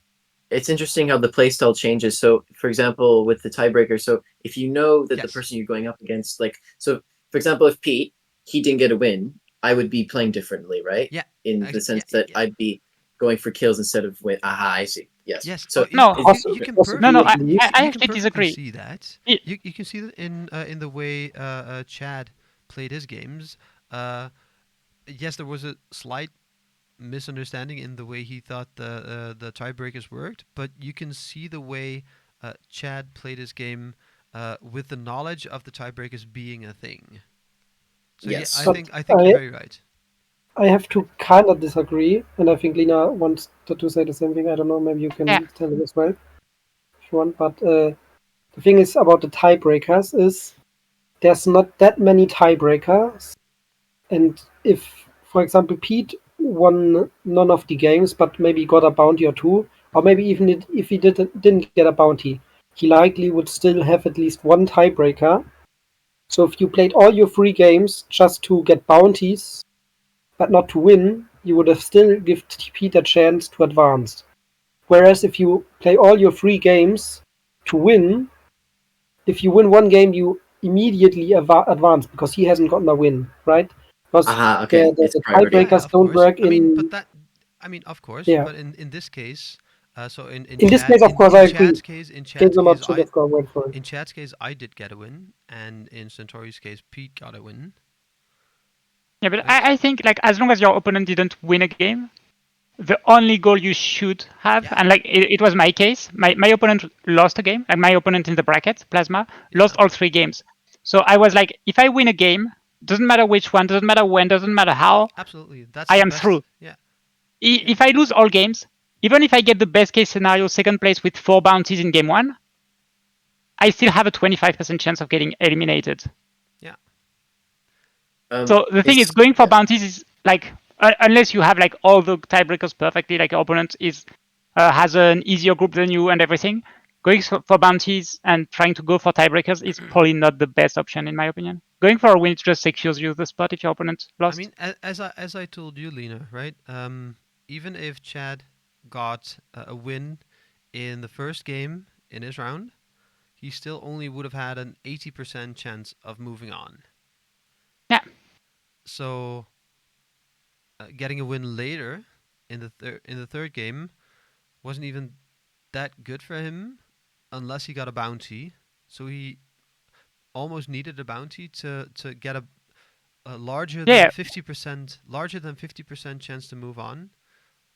It's interesting how the playstyle changes. So, for example, with the tiebreaker, so if you know that the Yes. person you're going up against, like, so for example, if Pete he didn't get a win, I would be playing differently, right? Yeah. In the Yeah. sense Yeah. that Yeah. I'd be going for kills insteed of win. Aha, I see. Yes. Yes. Oh, So you, No, you, it's you Possibly, can no, possibly no. at perfectly I least. you can actually perfectly disagree. see that. It- You can see that in the way Chad played his games. Uh, yes, there was a slight misunderstanding in the way he thought the tiebreakers worked, but you can see the way Chad played his game with the knowledge of the tiebreakers being a thing. So yeah, yes. But I think you're very right. I have to kind of disagree, and I think Lina wants to say the same thing. I don't know, maybe you yeah, can tell it as well if you want. But the thing is about the tiebreakers is there's not that many tiebreakers, and if for example, Pete won none of the games, but maybe got a bounty or two, or maybe even if he didn't get a bounty, he likely would still have at least one tiebreaker. So if you played all your free games just to get bounties, but not to win, you would have still give Pete a chance to advance. Whereas if you play all your free games to win, if you win one game, you immediately advance because he hasn't gotten a win, right? Because Aha, okay. It's the priority. Yeah, tiebreakers of don't course. work I mean, in. but of course. Yeah. But in this case, so In this case, of course, I agree. In Chad's case, Gazelot should have gone went for it. in Chad's case, I did get a win, and in Centauri's case, Pete got a win. Yeah, but Right? I think like as long as your opponent didn't win a game, the only goal you should have, Yeah. and like it was my case, my opponent lost a game, like my opponent in the bracket, Plasma, lost Yeah. all 3 games. So I was like, if I win a game, doesn't matter which one, doesn't matter when, doesn't matter how, Absolutely. That's I the am best. through. Yeah. If I lose all games, even if I get the best case scenario, second place with 4 bounties in game 1, I still have a 25% chance of getting eliminated. Yeah. So the thing is, going for bounties is like, unless you have like all the tiebreakers perfectly, like your opponent is has an easier group than you and everything, going for bounties and trying to go for tiebreakers is probably not the best option in my opinion. Going for a win just secures you the spot if your opponent I lost. mean, as I told you, Lena, right? Even if Chad got a win in the first game in his round, he still only would have had an 80% chance of moving on. Yeah. So getting a win later in the third game wasn't even that good for him unless he got a bounty. So he almost needed a bounty to get a larger than Yeah, 50% chance to move on.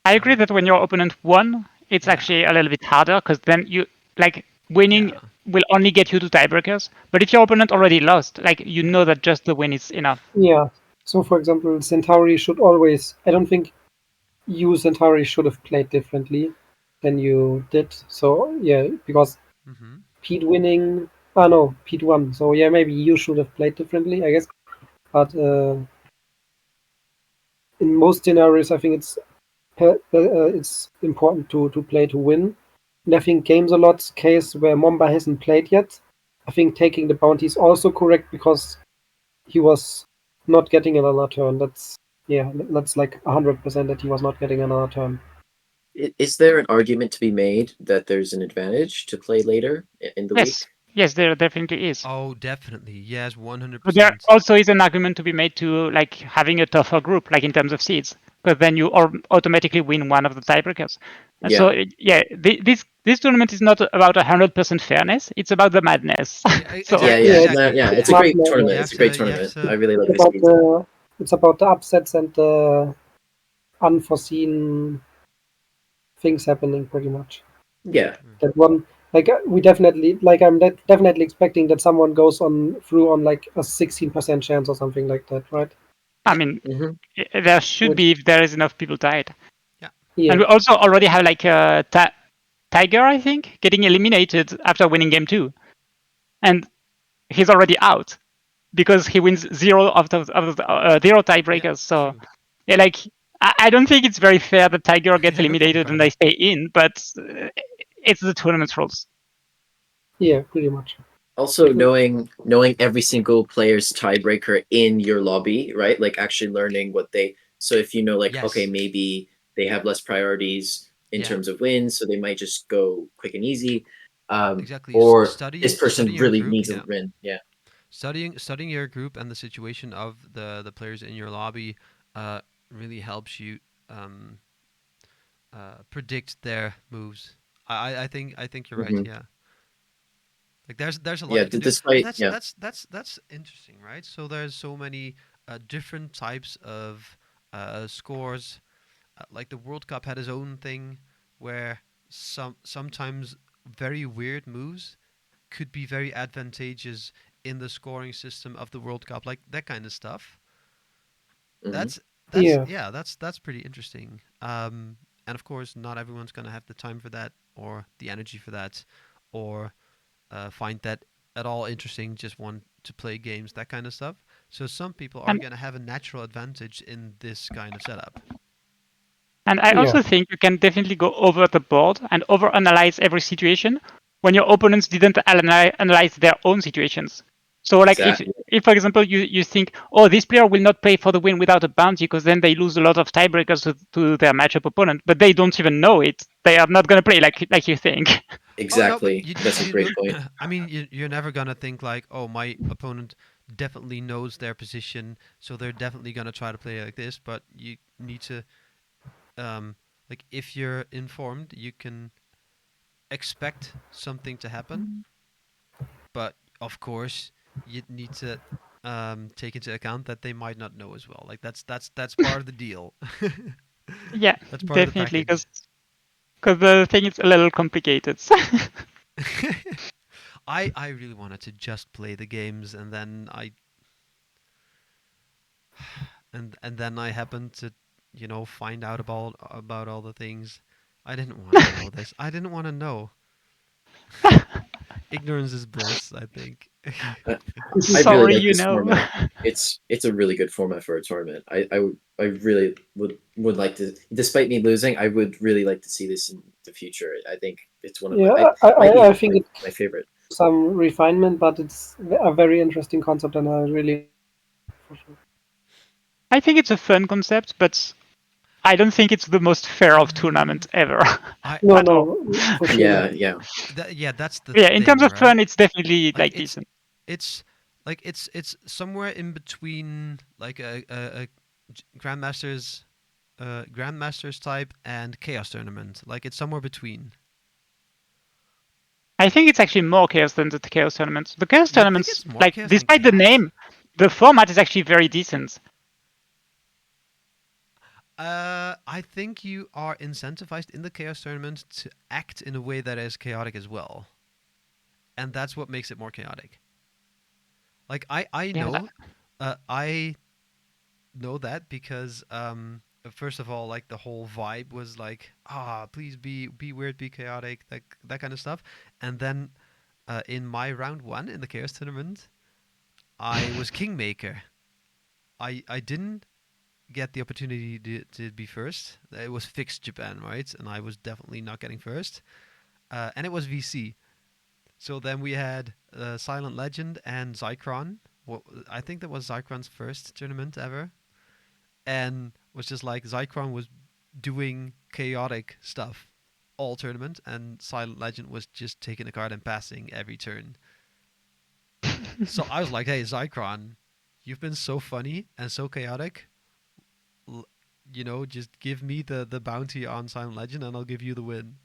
I agree that when your opponent won, it's Yeah. actually a little bit harder because then you like winning Yeah. will only get you to tiebreakers. But if your opponent already lost, like you know that just the win is enough. Yeah. So, for example, Centauri should always. I don't think you Centauri should have played differently than you did. So yeah, because Mm-hmm. Pete winning. Ah no, Pete won. So yeah, maybe you should have played differently, I guess. But in most scenarios, I think it's important to play to win. And I think Games a Lot's case where Momba hasn't played yet, I think taking the bounty is also correct because he was not getting another turn. That's like 100% that he was not getting another turn. Is there an argument to be made that there's an advantage to play later in the week? Yes, there definitely is. Oh, definitely. Yes, But there 100%. also is an argument to be made to like having a tougher group, like in terms of seeds, because then you automatically win one of the tiebreakers. And so Yeah. this tournament is not about 100% fairness; it's about the madness. So Yeah, Exactly. yeah, Exactly. yeah. It's a Smart great tournament. You madness. have It's a great to. You have tournament. I to. really like It's the about seeds. the upsets and the unforeseen things happening pretty much. Yeah. That one, like we definitely, like definitely expecting that someone goes on through on like a 16% chance or something like that, right? I Yeah. mean, Hmm. there should Which be if there is enough people tied. Yeah. And yeah, we also already have like Tiger, I think, getting eliminated after winning game 2, and he's already out because he wins 0 of the 0 Yeah. tiebreakers. So True. yeah, like I don't think it's very fair that Tiger gets I don't think eliminated so and they either. stay in, but it's the tournament's rules. yeah, pretty much. Also, knowing every single player's tiebreaker in your lobby, right? Like actually learning what they. So if you know, like, okay, Yes. maybe they have less priorities in Yeah. terms of wins, so they might just go quick and easy. Exactly. Or this Studying person your really group. needs a Yeah. win. Yeah. Studying your group and the situation of the players in your lobby really helps you um, predict their moves. I think you're right. Hmm. Yeah. Like there's a lot Yeah. you can do, and Despite yeah. that's interesting, right? So there's so many different types of scores. Like the World Cup had its own thing where sometimes very weird moves could be very advantageous in the scoring system of the World Cup, like that kind of stuff. Hmm. That's Yeah, yeah, that's pretty interesting. And of course, not everyone's gonna have the time for that or the energy for that, or find that at all interesting. Just want to play games, that kind of stuff. So some people are And- going to have a natural advantage in this kind of setup. And I also think you can definitely go over the board and overanalyze every situation when your opponents didn't analyze their own situations. So, like, Exactly. if for example, you think, oh, this player will not play for the win without a bounty because then they lose a lot of tiebreakers to their matchup opponent, but they don't even know it. They are not going to play like you think. Oh no, but Exactly. That's a great point. I mean, you're never gonna think like, oh, my opponent definitely knows their position, so they're definitely gonna try to play like this. But you need to, like, if you're informed, you can expect something to happen. But of course, you need to take into account that they might not know as well. Like that's part of the deal. Yeah, That's part of the definitely, package. because the thing is a little complicated. I really wanted to just play the games, and then and then I happened to, find out about all the things. I didn't want to know this. I didn't want to know. Ignorance is bliss, I think. I really Sorry, like you this know. format. It's a really good format for a tournament. I really would like to, despite me losing, I would really like to see this in the future. I think it's one of my might I be think my favorite. it's some refinement, but it's a very interesting concept, and I really for sure. I think it's a fun concept, but I don't think it's the most fair of tournament ever I No, at all. no, for sure. Yeah, yeah. yeah, that's the Yeah, in terms thing, of right? fun, it's definitely Like like decent. it's it's somewhere in between like a grandmasters type and chaos tournament. Like it's somewhere between. I think it's actually more chaos than the chaos tournaments. The chaos You think tournaments, it's more like chaos than despite the chaos? name, the format is actually very decent. I think you are incentivized in the chaos tournament to act in a way that is chaotic as well, and that's what makes it more chaotic. Like I Yeah, know, I know that because first of all, like the whole vibe was like, please be weird, be chaotic, that kind of stuff, and then in my round one in the chaos tournament, I was kingmaker. I didn't get the opportunity to be first. It was fixed Japan, right? And I was definitely not getting first. And it was VC. So then we had Silent Legend and Zycron. Well, I think that was Zycron's first tournament ever. And was just like Zycron was doing chaotic stuff all tournament, and Silent Legend was just taking a card and passing every turn. So I was like, hey, Zycron, you've been so funny and so chaotic. Just give me the bounty on Silent Legend, and I'll give you the win.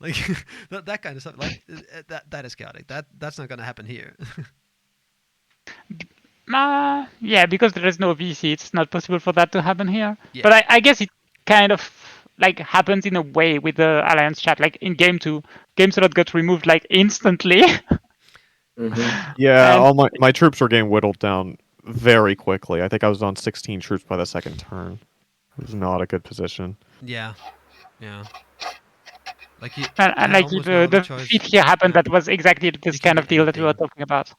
Like that kind of stuff. Like that is chaotic. That's not gonna happen here. yeah, because there is no VC, it's not possible for that to happen here. Yeah. But I guess it kind of like happens in a way with the Alliance chat. Like in game 2, game slot got removed like instantly. Yeah, And all my troops were getting whittled down very quickly. I think I was on 16 troops by the second turn. It was not a good position. Yeah. Yeah. Like you and had like if almost no other the choice. feat here happened, Yeah. that was exactly You this can kind of get deal that we were anything. talking about.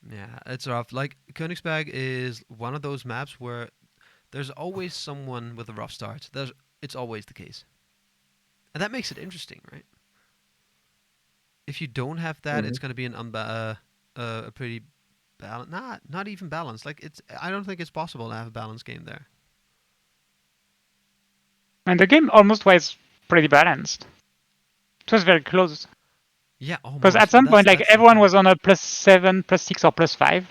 Yeah, it's rough. Like Königsberg is one of those maps where there's always someone with a rough start. It's always the case, and that makes it interesting, right? If you don't have that, it's going to be a pretty balanced. Not even balanced. Like it's. I don't think it's possible to have a balanced game there. And the game almost was pretty balanced. It was very close. Yeah, Because at almost. But some point, like that's the everyone thing. was on a +7, +6, or +5.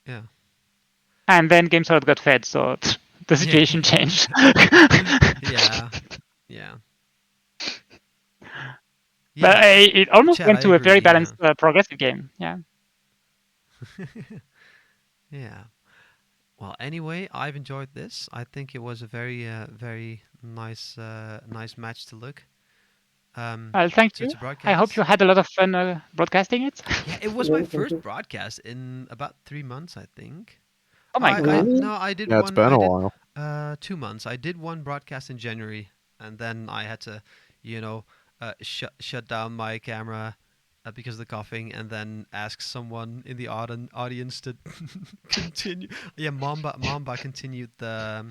Yeah. And then game slot got fed, so the Yeah. situation changed. Yeah. Yeah. But Yeah. it almost Chad, I went to a very agree. Yeah. balanced, progressive game. Yeah. Yeah. Well, anyway, I've enjoyed this. I think it was a very nice, nice match to look. Well, thank you. To I hope you broadcast. had a lot of fun broadcasting it. Yeah, it was Yeah, my thank first you. broadcast in about 3 months, I think. Oh my god. Really? No, I did Yeah, it's one. been I a did while. 2 months. I did one broadcast in January, and then I had to, you know, shut down my camera because of the coughing, and then ask someone in the audience to continue. Yeah, Mamba continued the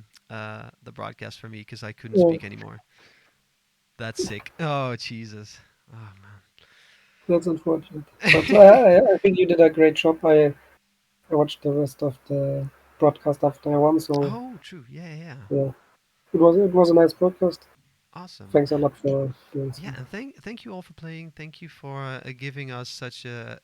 broadcast for me because I couldn't Yeah, speak anymore. That's sick. Oh Jesus. Oh that's unfortunate. But man. I think you did a great job. I watched the rest of the broadcast after I won, so Oh, true. Yeah, yeah. yeah, it was a nice broadcast. Awesome. Thanks a lot for doing so. Yeah, and thank you all for playing. Thank you for giving us such a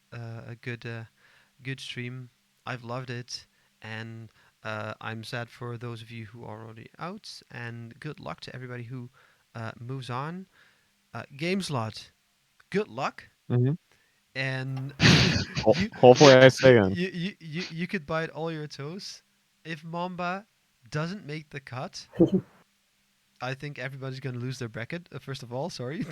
good stream. I've loved it, and I'm sad for those of you who are already out. And good luck to everybody who moves on. Game slot. Good luck, Hmm. and you Hopefully, I stay in. you could bite all your toes. If Mamba doesn't make the cut, I think everybody's gonna lose their bracket. First of all, sorry,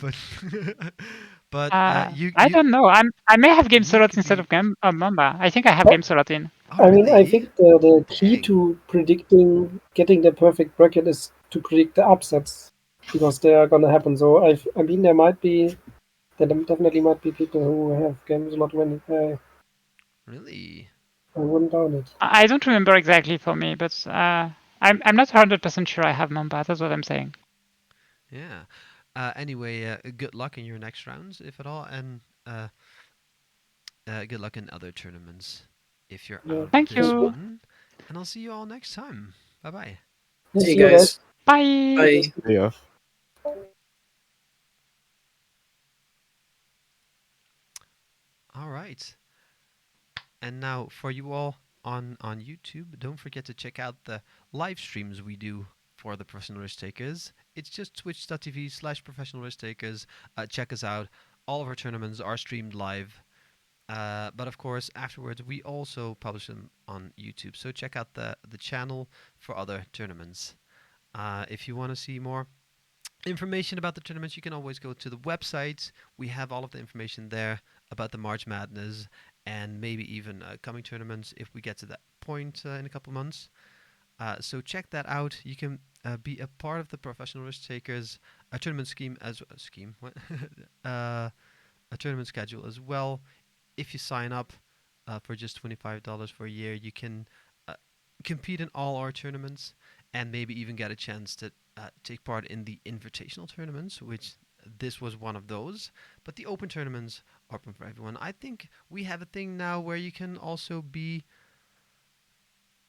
but I don't know. I may have game you slot could instead be. of game Mamba. I think I have Oh, game slot in. Oh I mean, I really? think the key Dang. to predicting getting the perfect bracket is to predict the upsets because they are gonna happen. So I mean, there definitely might be people who have games not winning. Really? I wouldn't doubt it. I don't remember exactly for me, but I'm not 100% sure I have Mamba. That's what I'm saying. Yeah. Anyway, good luck in your next rounds, if at all, and good luck in other tournaments if you're Yeah. out Thank this you. one. And I'll see you all next time. Bye bye. Yeah, See see you you guys. guys. Bye. Bye. Yeah. All right. And now for you all on YouTube, don't forget to check out the live streams we do for the professional risk takers. It's just twitch.tv/professional risk takers. Check us out. All of our tournaments are streamed live. But of course, afterwards we also publish them on YouTube. So check out the channel for other tournaments. If you want to see more information about the tournaments, you can always go to the website. We have all of the information there about the March Madness and maybe even coming tournaments if we get to that point in a couple months. So check that out. You can be a part of the professional risk takers a tournament scheme as scheme what? A tournament schedule as well. If you sign up for just $25 for a year, you can uh, compete in all our tournaments and maybe even get a chance to take part in the invitational tournaments, which this was one of those. But the open tournaments are open for everyone. I think we have a thing now where you can also be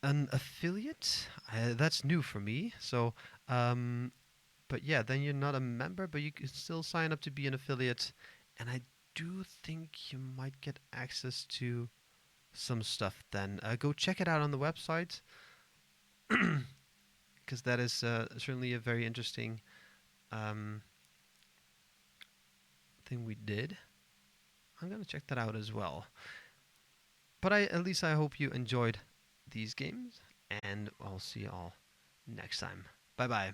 an affiliate. That's new for me. So, but yeah, then you're not a member, but you can still sign up to be an affiliate. And I do think you might get access to some stuff then. Go check it out on the website because that is certainly a very interesting um, thing we did. I'm gonna check that out as well. But at least I hope you enjoyed these games, and I'll see you all next time. Bye bye.